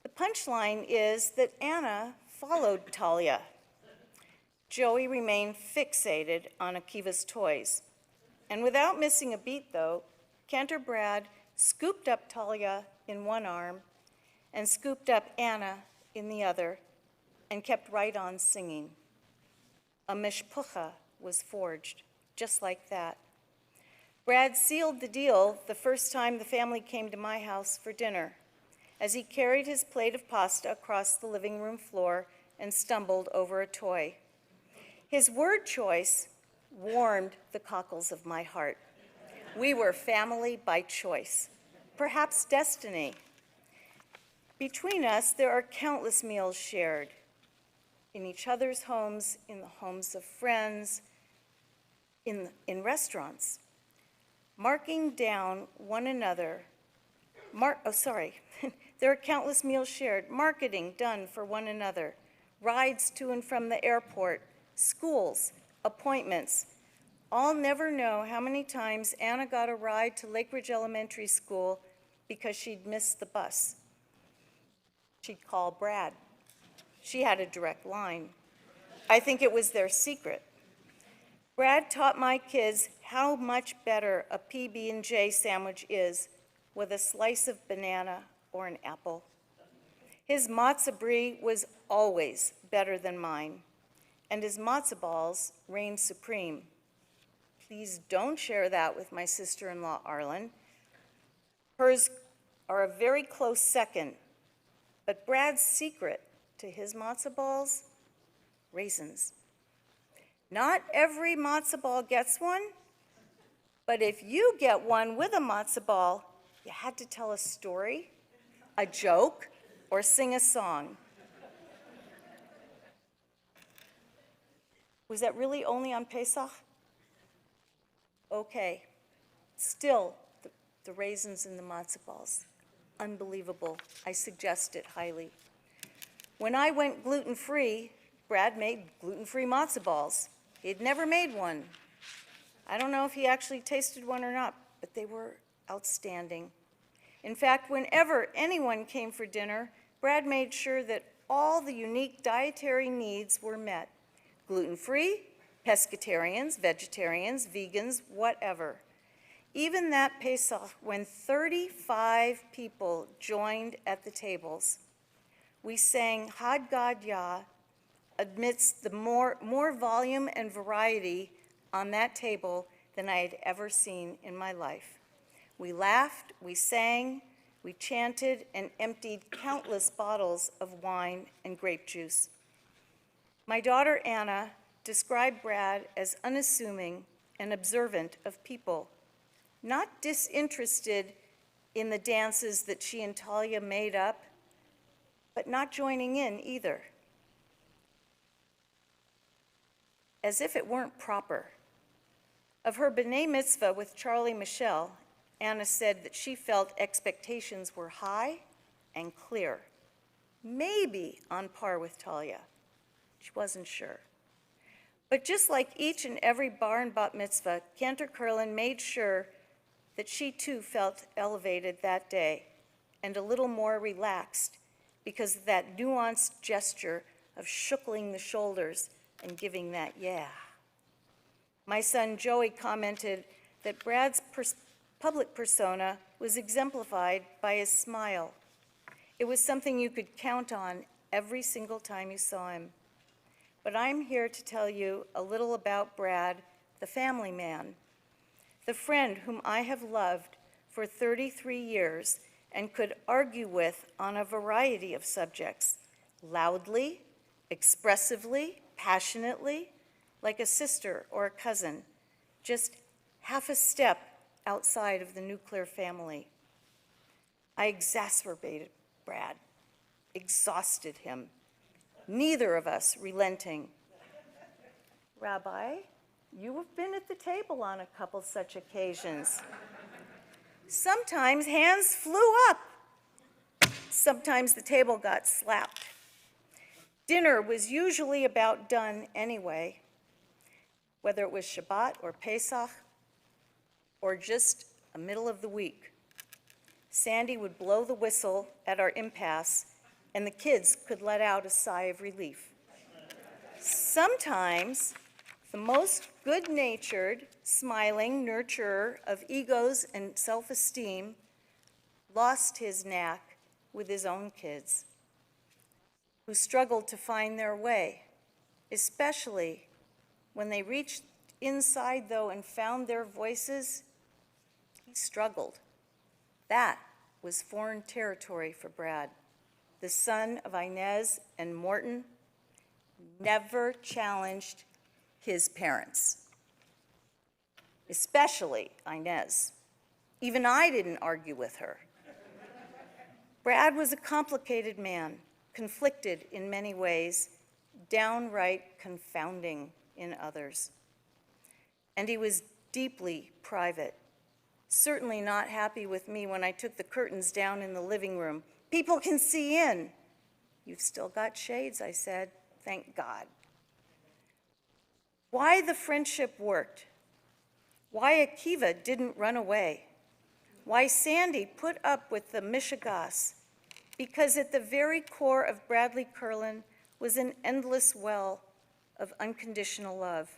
The punchline is that Anna followed Talia. Joey remained fixated on Akiva's toys. And without missing a beat, though, Cantor Brad scooped up Talia in one arm and scooped up Anna in the other, and kept right on singing. A mishpucha was forged, just like that. Brad sealed the deal the first time the family came to my house for dinner, as he carried his plate of pasta across the living room floor and stumbled over a toy. His word choice warmed the cockles of my heart. We were family by choice, perhaps destiny. Between us, there are countless meals shared in each other's homes, in the homes of friends, in restaurants. Marking down one another, there are countless meals shared, marketing done for one another, rides to and from the airport, schools, appointments. I'll never know how many times Anna got a ride to Lake Ridge Elementary School because she'd missed the bus. She'd call Brad. She had a direct line. I think it was their secret. Brad taught my kids how much better a PB&J sandwich is with a slice of banana or an apple. His matzah brie was always better than mine, and his matzah balls reigned supreme. Please don't share that with my sister-in-law, Arlen. Hers are a very close second, but Brad's secret to his matzah balls, raisins. Not every matzah ball gets one, but if you get one with a matzah ball, you had to tell a story, a joke, or sing a song. Was that really only on Pesach? Okay. Still, the raisins in the matzah balls. Unbelievable. I suggest it highly. When I went gluten-free, Brad made gluten-free matzah balls. He'd never made one. I don't know if he actually tasted one or not, but they were outstanding. In fact, whenever anyone came for dinner, Brad made sure that all the unique dietary needs were met. Gluten-free, pescatarians, vegetarians, vegans, whatever. Even that Pesach, when 35 people joined at the tables, we sang Had Gad Yah amidst the more volume and variety on that table than I had ever seen in my life. We laughed, we sang, we chanted, and emptied countless bottles of wine and grape juice. My daughter Anna described Brad as unassuming and observant of people, not disinterested in the dances that she and Talia made up, but not joining in either, as if it weren't proper. Of her B'nai Mitzvah with Charlie Michelle, Anna said that she felt expectations were high and clear, maybe on par with Talia. She wasn't sure. But just like each and every bar and bat mitzvah, Cantor Kurland made sure that she too felt elevated that day and a little more relaxed because of that nuanced gesture of shuckling the shoulders and giving that yeah. My son Joey commented that Brad's public persona was exemplified by his smile. It was something you could count on every single time you saw him. But I'm here to tell you a little about Brad, the family man, the friend whom I have loved for 33 years and could argue with on a variety of subjects, loudly, expressively, passionately, like a sister or a cousin, just half a step outside of the nuclear family. I exacerbated Brad, exhausted him, neither of us relenting. Rabbi, you have been at the table on a couple such occasions. Sometimes hands flew up. Sometimes the table got slapped. Dinner was usually about done anyway, whether it was Shabbat or Pesach or just a middle of the week. Sandy would blow the whistle at our impasse, and the kids could let out a sigh of relief. Sometimes the most good-natured, smiling nurturer of egos and self-esteem lost his knack with his own kids, who struggled to find their way, especially when they reached inside, though, and found their voices. He struggled. That was foreign territory for Brad. The son of Inez and Morton never challenged his parents, especially Inez. Even I didn't argue with her. Brad was a complicated man, conflicted in many ways, downright confounding in others. And he was deeply private, certainly not happy with me when I took the curtains down in the living room. People can see in. You've still got shades, I said, thank God. Why the friendship worked, why Akiva didn't run away, why Sandy put up with the mishigas, because at the very core of Bradlee Kurland was an endless well of unconditional love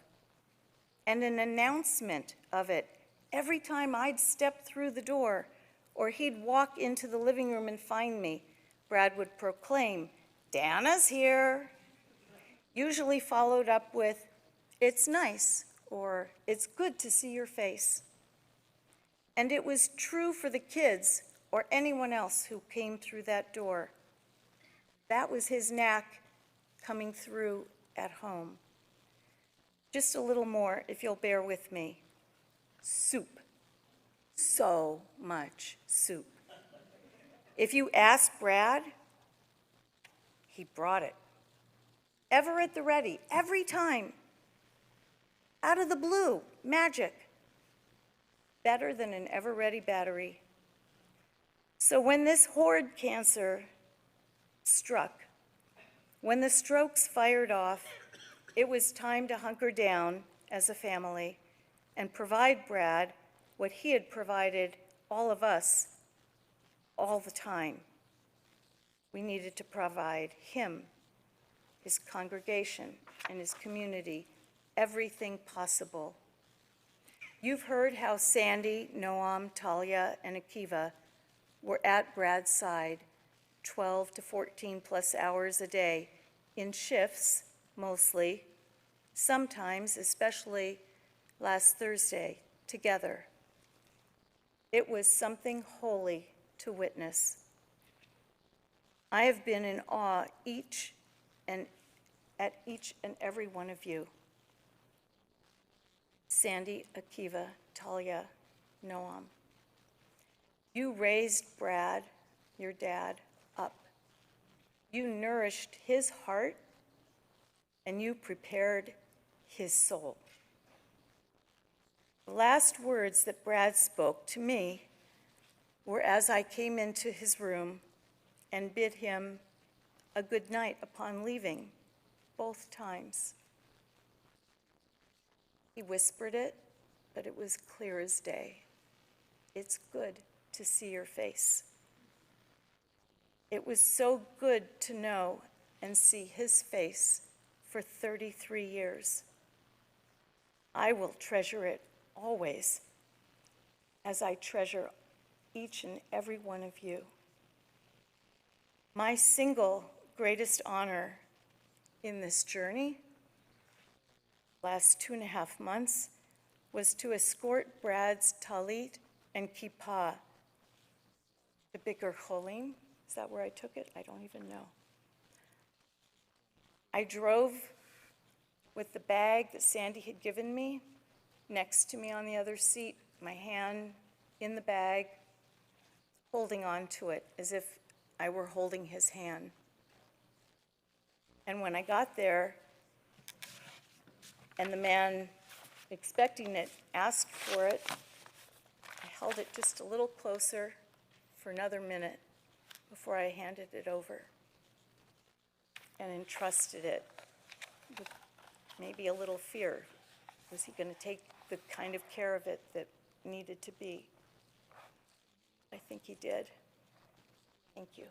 and an announcement of it every time I'd step through the door or he'd walk into the living room and find me. Brad would proclaim, "Dana's here," usually followed up with, "It's nice," or "It's good to see your face." And it was true for the kids or anyone else who came through that door. That was his knack coming through at home. Just a little more, if you'll bear with me. Soup. So much soup. If you ask Brad, he brought it. Ever at the ready, every time. Out of the blue, magic. Better than an ever-ready battery. So when this horde cancer struck, when the strokes fired off, it was time to hunker down as a family and provide Brad what he had provided all of us all the time. We needed to provide him, his congregation, and his community everything possible. You've heard how Sandy, Noam, Talia, and Akiva were at Brad's side 12 to 14 plus hours a day in shifts, mostly, sometimes, especially last Thursday, together. It was something holy to witness. I have been in awe at each and every one of you. Sandy, Akiva, Talia, Noam. You raised Brad, your dad, up. You nourished his heart, and you prepared his soul. The last words that Brad spoke to me were as I came into his room and bid him a good night upon leaving, both times. He whispered it, but it was clear as day. It's good to see your face. It was so good to know and see his face for 33 years. I will treasure it always, as I treasure each and every one of you. My single greatest honor in this journey, last 2.5 months, was to escort Brad's talit and kippah to Bikur Cholim. Is that where I took it? I don't even know. I drove with the bag that Sandy had given me next to me on the other seat, my hand in the bag, holding on to it as if I were holding his hand. And when I got there, and the man expecting it asked for it, I held it just a little closer for another minute before I handed it over and entrusted it with maybe a little fear. Was he going to take the kind of care of it that needed to be? I think he did. Thank you.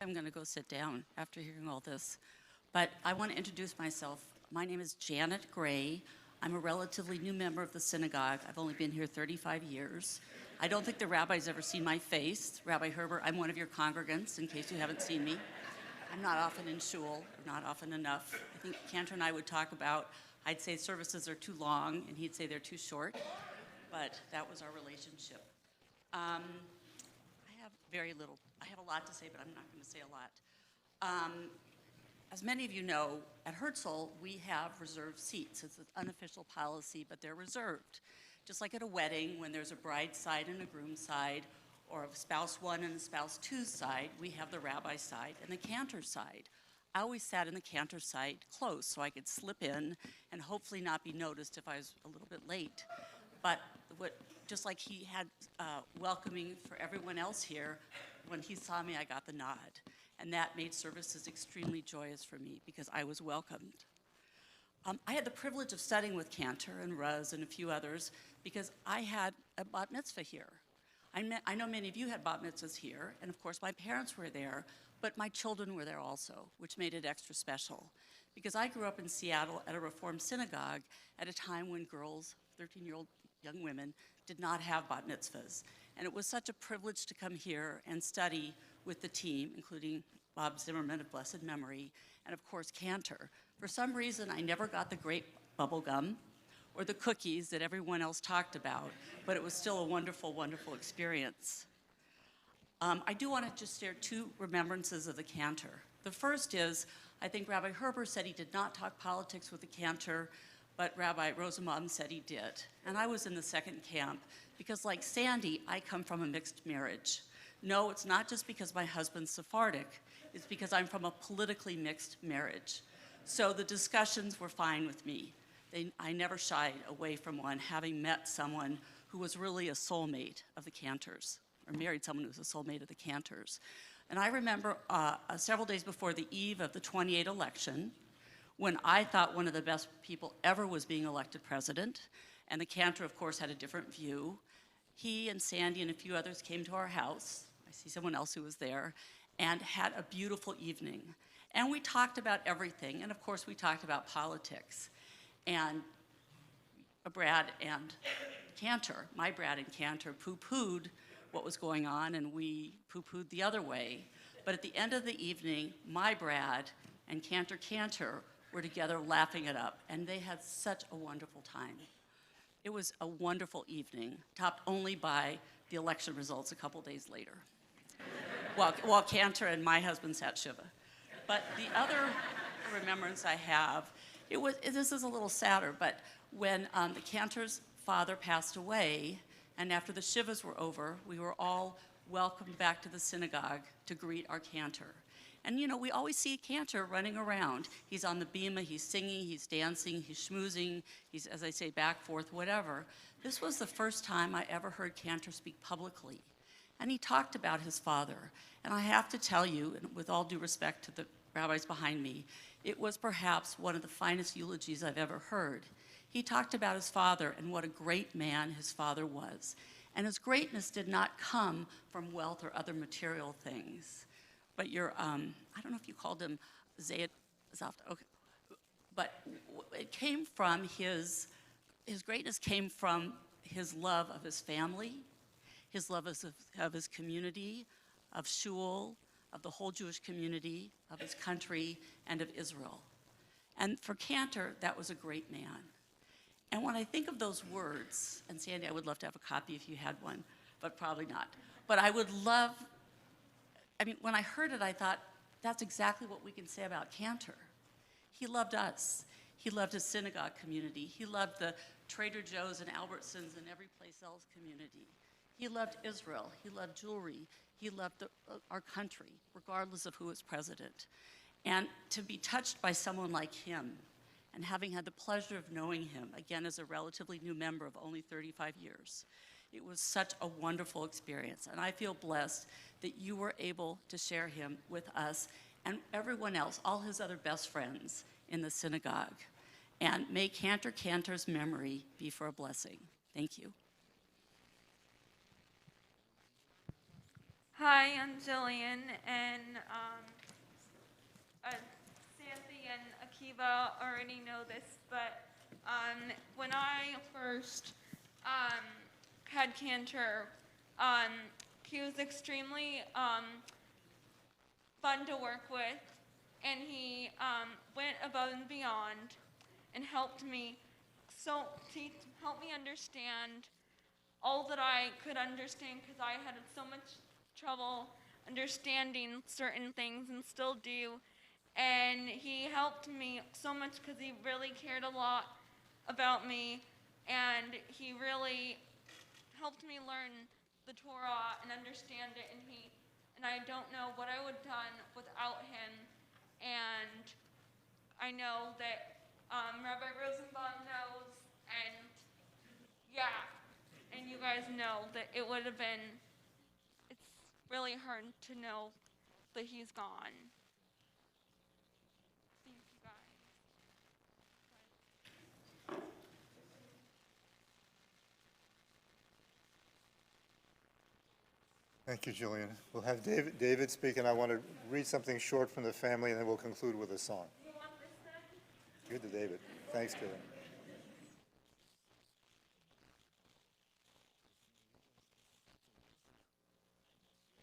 I'm going to go sit down after hearing all this. But I want to introduce myself. My name is Janet Gray. I'm a relatively new member of the synagogue. I've only been here 35 years. I don't think the rabbi's ever seen my face. Rabbi Herbert, I'm one of your congregants, in case you haven't seen me. I'm not often in shul, or not often enough. I think Cantor and I would talk about, I'd say services are too long, and he'd say they're too short. But that was our relationship. I have very little. I have a lot to say, but I'm not going to say a lot. As many of you know, at Herzl, we have reserved seats. It's an unofficial policy, but they're reserved. Just like at a wedding, when there's a bride's side and a groom's side, or a spouse one and a spouse two's side, we have the rabbi's side and the Cantor side. I always sat in the Cantor side close so I could slip in and hopefully not be noticed if I was a little bit late. But just like he had welcoming for everyone else here, when he saw me, I got the nod. And that made services extremely joyous for me because I was welcomed. I had the privilege of studying with Cantor and Ruz and a few others because I had a bat mitzvah here. I know many of you had bat mitzvahs here, and of course my parents were there, but my children were there also, which made it extra special. Because I grew up in Seattle at a Reformed synagogue at a time when girls, 13-year-old young women, did not have bat mitzvahs. And it was such a privilege to come here and study with the team, including Bob Zimmerman of blessed memory, and of course Cantor. For some reason, I never got the great bubble gum or the cookies that everyone else talked about, but it was still a wonderful, wonderful experience. I do want to just share two remembrances of the Cantor. The first is, I think Rabbi Herbert said he did not talk politics with the Cantor, but Rabbi Rosenbaum said he did. And I was in the second camp because, like Sandy, I come from a mixed marriage. No, it's not just because my husband's Sephardic, it's because I'm from a politically mixed marriage. So the discussions were fine with me. I never shied away from one, having met someone who was really a soulmate of the Cantors, or married someone who was a soulmate of the Cantors. And I remember several days before the eve of the 28 election, when I thought one of the best people ever was being elected president, and the Cantor, of course, had a different view. He and Sandy and a few others came to our house. I see someone else who was there, and had a beautiful evening. And we talked about everything, and of course we talked about politics. And Brad and Cantor, my Brad and Cantor, poo-pooed what was going on, and we poo-pooed the other way. But at the end of the evening, my Brad and Cantor were together laughing it up, and they had such a wonderful time. It was a wonderful evening, topped only by the election results a couple days later, while Cantor and my husband sat Shiva. But the other remembrance I have, this is a little sadder, but when the Cantor's father passed away, and after the Shivas were over, we were all welcomed back to the synagogue to greet our Cantor. And you know, we always see Cantor running around. He's on the bima, he's singing, he's dancing, he's schmoozing, he's, as I say, back, forth, whatever. This was the first time I ever heard Cantor speak publicly. And he talked about his father. And I have to tell you, and with all due respect to the rabbis behind me, it was perhaps one of the finest eulogies I've ever heard. He talked about his father and what a great man his father was. And his greatness did not come from wealth or other material things. But I don't know if you called him Zayat Zaft, okay. But it came from his greatness came from his love of his family, his love of his community, of shul, of the whole Jewish community, of his country, and of Israel. And for Cantor, that was a great man. And when I think of those words, and Sandy, I would love to have a copy if you had one, but probably not. But I would love, when I heard it, I thought, that's exactly what we can say about Cantor. He loved us. He loved his synagogue community. He loved the Trader Joe's and Albertsons and every place else community. He loved Israel. He loved jewelry. He loved our country, regardless of who was president. And to be touched by someone like him, and having had the pleasure of knowing him, again, as a relatively new member of only 35 years, it was such a wonderful experience. And I feel blessed that you were able to share him with us and everyone else, all his other best friends in the synagogue. And may Cantor's memory be for a blessing. Thank you. Hi, I'm Jillian, and Santhi and Akiva already know this, but when I first had Cantor, he was extremely fun to work with, and he went above and beyond and helped me. So he helped me understand all that I could understand, because I had so much trouble understanding certain things and still do. And he helped me so much because he really cared a lot about me, and he really helped me learn the Torah and understand it. And I don't know what I would have done without him. And I know that Rabbi Rosenbaum knows, and yeah, and you guys know that it would have been, it's really hard to know that he's gone. Thank you guys. Thank you, Jillian. We'll have David speak, and I want to read something short from the family, and then we'll conclude with a song. You want this then? Good to David. Thanks, Jillian.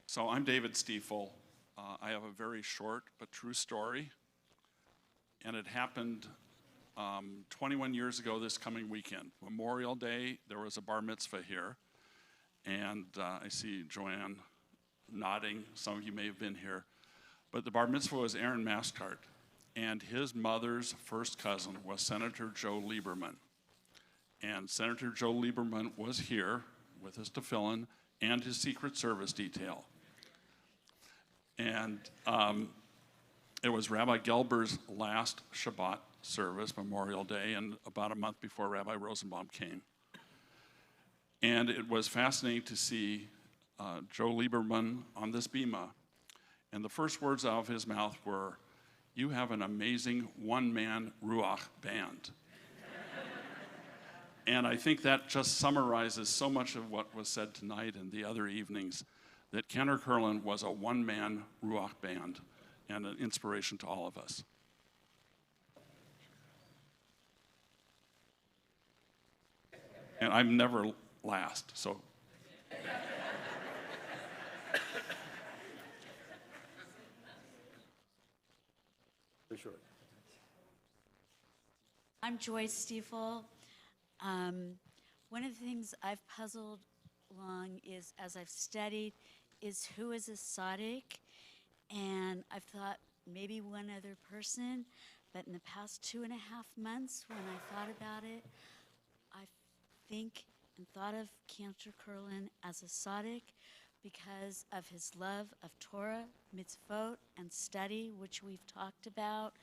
So I'm David Stiefel. I have a very short but true story. And it happened 21 years ago this coming weekend. Memorial Day, there was a bar mitzvah here. And I see Joanne nodding. Some of you may have been here. But the bar mitzvah was Aaron Mascart. And his mother's first cousin was Senator Joe Lieberman. And Senator Joe Lieberman was here with his tefillin and his Secret Service detail. And it was Rabbi Gelber's last Shabbat service, Memorial Day, and about a month before Rabbi Rosenbaum came. And it was fascinating to see Joe Lieberman on this bima. And the first words out of his mouth were, "You have an amazing one-man Ruach band." And I think that just summarizes so much of what was said tonight and the other evenings, that Cantor Kurland was a one-man Ruach band and an inspiration to all of us. And I'm never last, so. For sure. I'm Joyce Stiefel. One of the things I've puzzled along is, as I've studied, is who is a tzaddik, and I've thought maybe one other person, but in the past 2.5 months when I thought about it, I think and thought of Cantor Kurland as a tzaddik because of his love of Torah, mitzvot, and study, which we've talked about,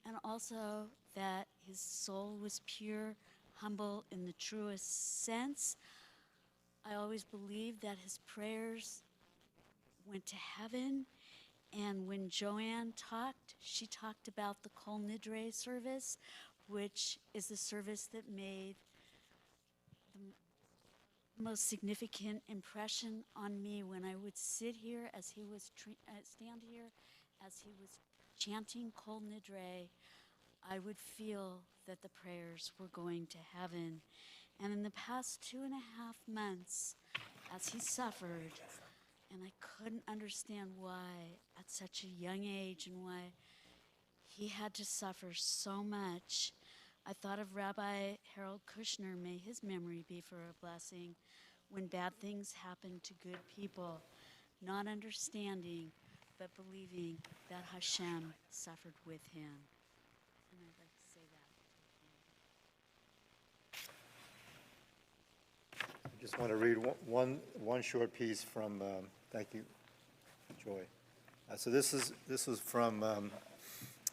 and also that his soul was pure, humble in the truest sense. I always believed that his prayers went to heaven, and when Joanne talked, she talked about the Kol Nidre service, which is the service that made the most significant impression on me when I would sit here as he was stand here as he was chanting Kol Nidre. I would feel that the prayers were going to heaven. And in the past 2.5 months, as he suffered, and I couldn't understand why at such a young age and why he had to suffer so much, I thought of Rabbi Harold Kushner, may his memory be for a blessing, when bad things happen to good people, not understanding, but believing that Hashem suffered with him. And I'd like to say that. I just want to read one short piece from, thank you, Joy. So this is from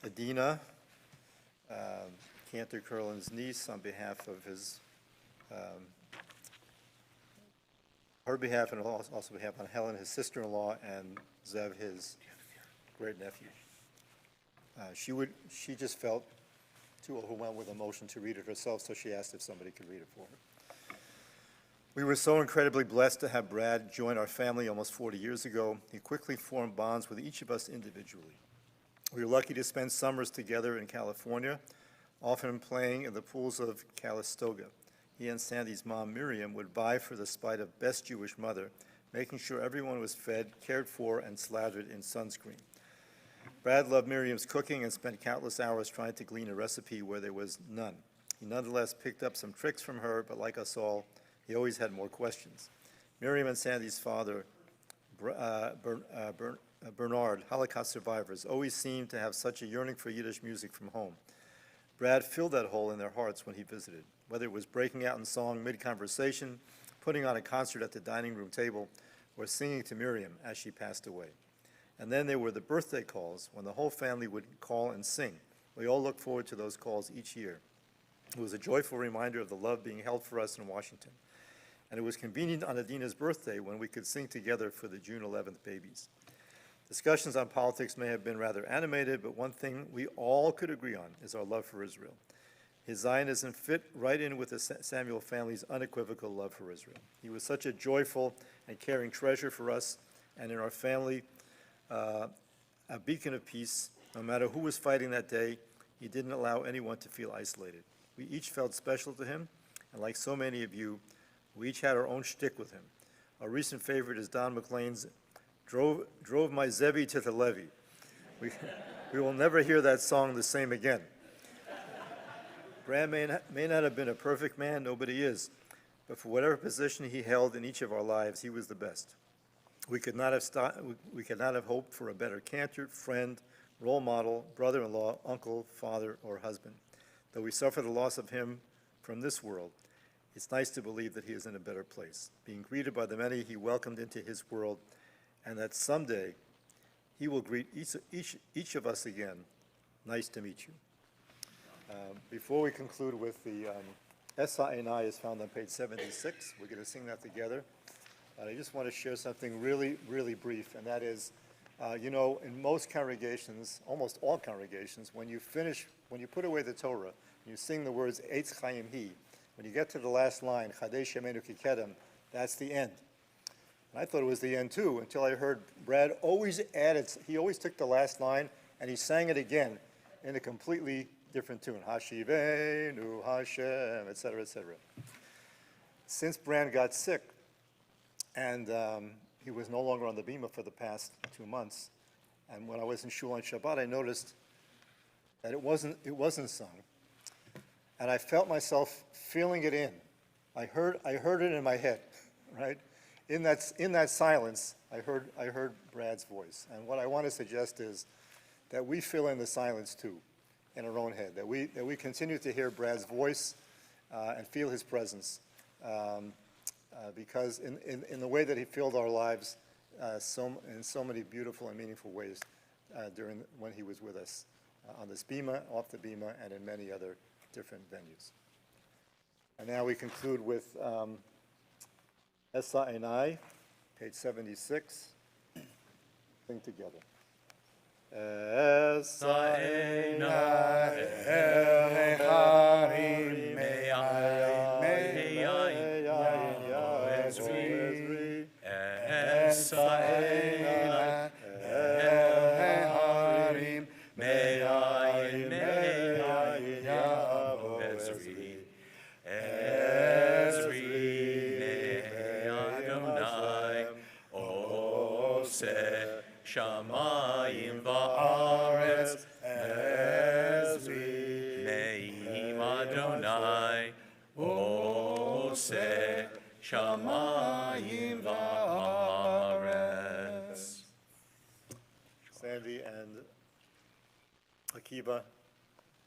Adina, Cantor Kurland's niece, on behalf of his, her behalf, and also behalf on Helen, his sister-in-law, and Zev, his great-nephew. She just felt too overwhelmed with emotion to read it herself, so she asked if somebody could read it for her. We were so incredibly blessed to have Brad join our family almost 40 years ago. He quickly formed bonds with each of us individually. We were lucky to spend summers together in California, often playing in the pools of Calistoga. He and Sandy's mom, Miriam, would vie for the spite of best Jewish mother, making sure everyone was fed, cared for, and slathered in sunscreen. Brad loved Miriam's cooking and spent countless hours trying to glean a recipe where there was none. He nonetheless picked up some tricks from her, but like us all, he always had more questions. Miriam and Sandy's father, Bernard, Holocaust survivors, always seemed to have such a yearning for Yiddish music from home. Brad filled that hole in their hearts when he visited, whether it was breaking out in song mid-conversation, putting on a concert at the dining room table, or singing to Miriam as she passed away. And then there were the birthday calls, when the whole family would call and sing. We all look forward to those calls each year. It was a joyful reminder of the love being held for us in Washington. And it was convenient on Adina's birthday when we could sing together for the June 11th babies. Discussions on politics may have been rather animated, but one thing we all could agree on is our love for Israel. His Zionism fit right in with the Samuel family's unequivocal love for Israel. He was such a joyful and caring treasure for us and in our family, a beacon of peace. No matter who was fighting that day, he didn't allow anyone to feel isolated. We each felt special to him, and like so many of you, we each had our own shtick with him. Our recent favorite is Don McLean's Drove My Zevi to the Levee. We will never hear that song the same again. Brad may not have been a perfect man, nobody is, but for whatever position he held in each of our lives, he was the best. We could not have hoped for a better Cantor, friend, role model, brother-in-law, uncle, father, or husband. Though we suffer the loss of him from this world, it's nice to believe that he is in a better place, being greeted by the many he welcomed into his world, and that someday he will greet each of us again. Nice to meet you. Before we conclude with the S.I.N.I. is found on page 76. We're going to sing that together. I just want to share something really, really brief, and that is, in most congregations, almost all congregations, when you put away the Torah, you sing the words Eitz Chaim Hi. When you get to the last line, Chadesh Yemenu Kikedem, that's the end. And I thought it was the end too, until I heard Brad always added, he always took the last line and he sang it again in a completely different tune. Hashivenu Hashem, et cetera, et cetera. Since Brad got sick, and he was no longer on the bima for the past 2 months, and when I was in Shul on Shabbat, I noticed that it wasn't sung. And I felt myself feeling it in. I heard it in my head, right? In that silence, I heard Brad's voice. And what I want to suggest is that we fill in the silence too, in our own head. That we continue to hear Brad's voice and feel his presence, because in the way that he filled our lives, in so many beautiful and meaningful ways, when he was with us on this bima, off the bima, and in many other different venues. And now we conclude with S.I.N.I., page 76. Sing together. S.I.N.I. Harim Shamayim va'aretz Ezri Me'im Adonai Oseh Shamayim va'aretz. Sandy and Akiva,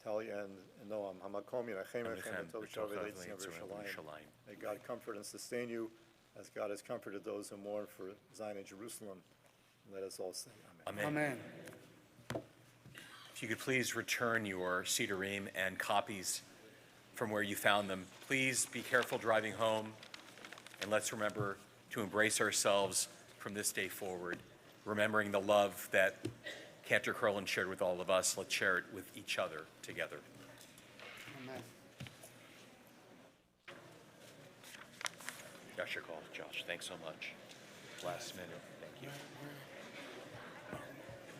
Talia and Noam. Hamakom Yirachem Echem V'tov Shavei Leitzim Yerushalayim. May God comfort and sustain you as God has comforted those who mourn for Zion and Jerusalem. Let us all say amen. Amen. If you could please return your Sidurim and copies from where you found them. Please be careful driving home, and let's remember to embrace ourselves from this day forward, remembering the love that Cantor Kurland shared with all of us. Let's share it with each other together. Amen. pressure call, Josh. Thanks so much. Last minute. Thank you.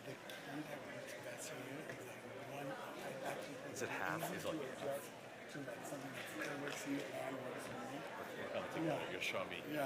The key that works best for you is like one. I actually Is it half? Is like to like something that works for you and works for me. we're gonna take a look. You'll show me. Yeah.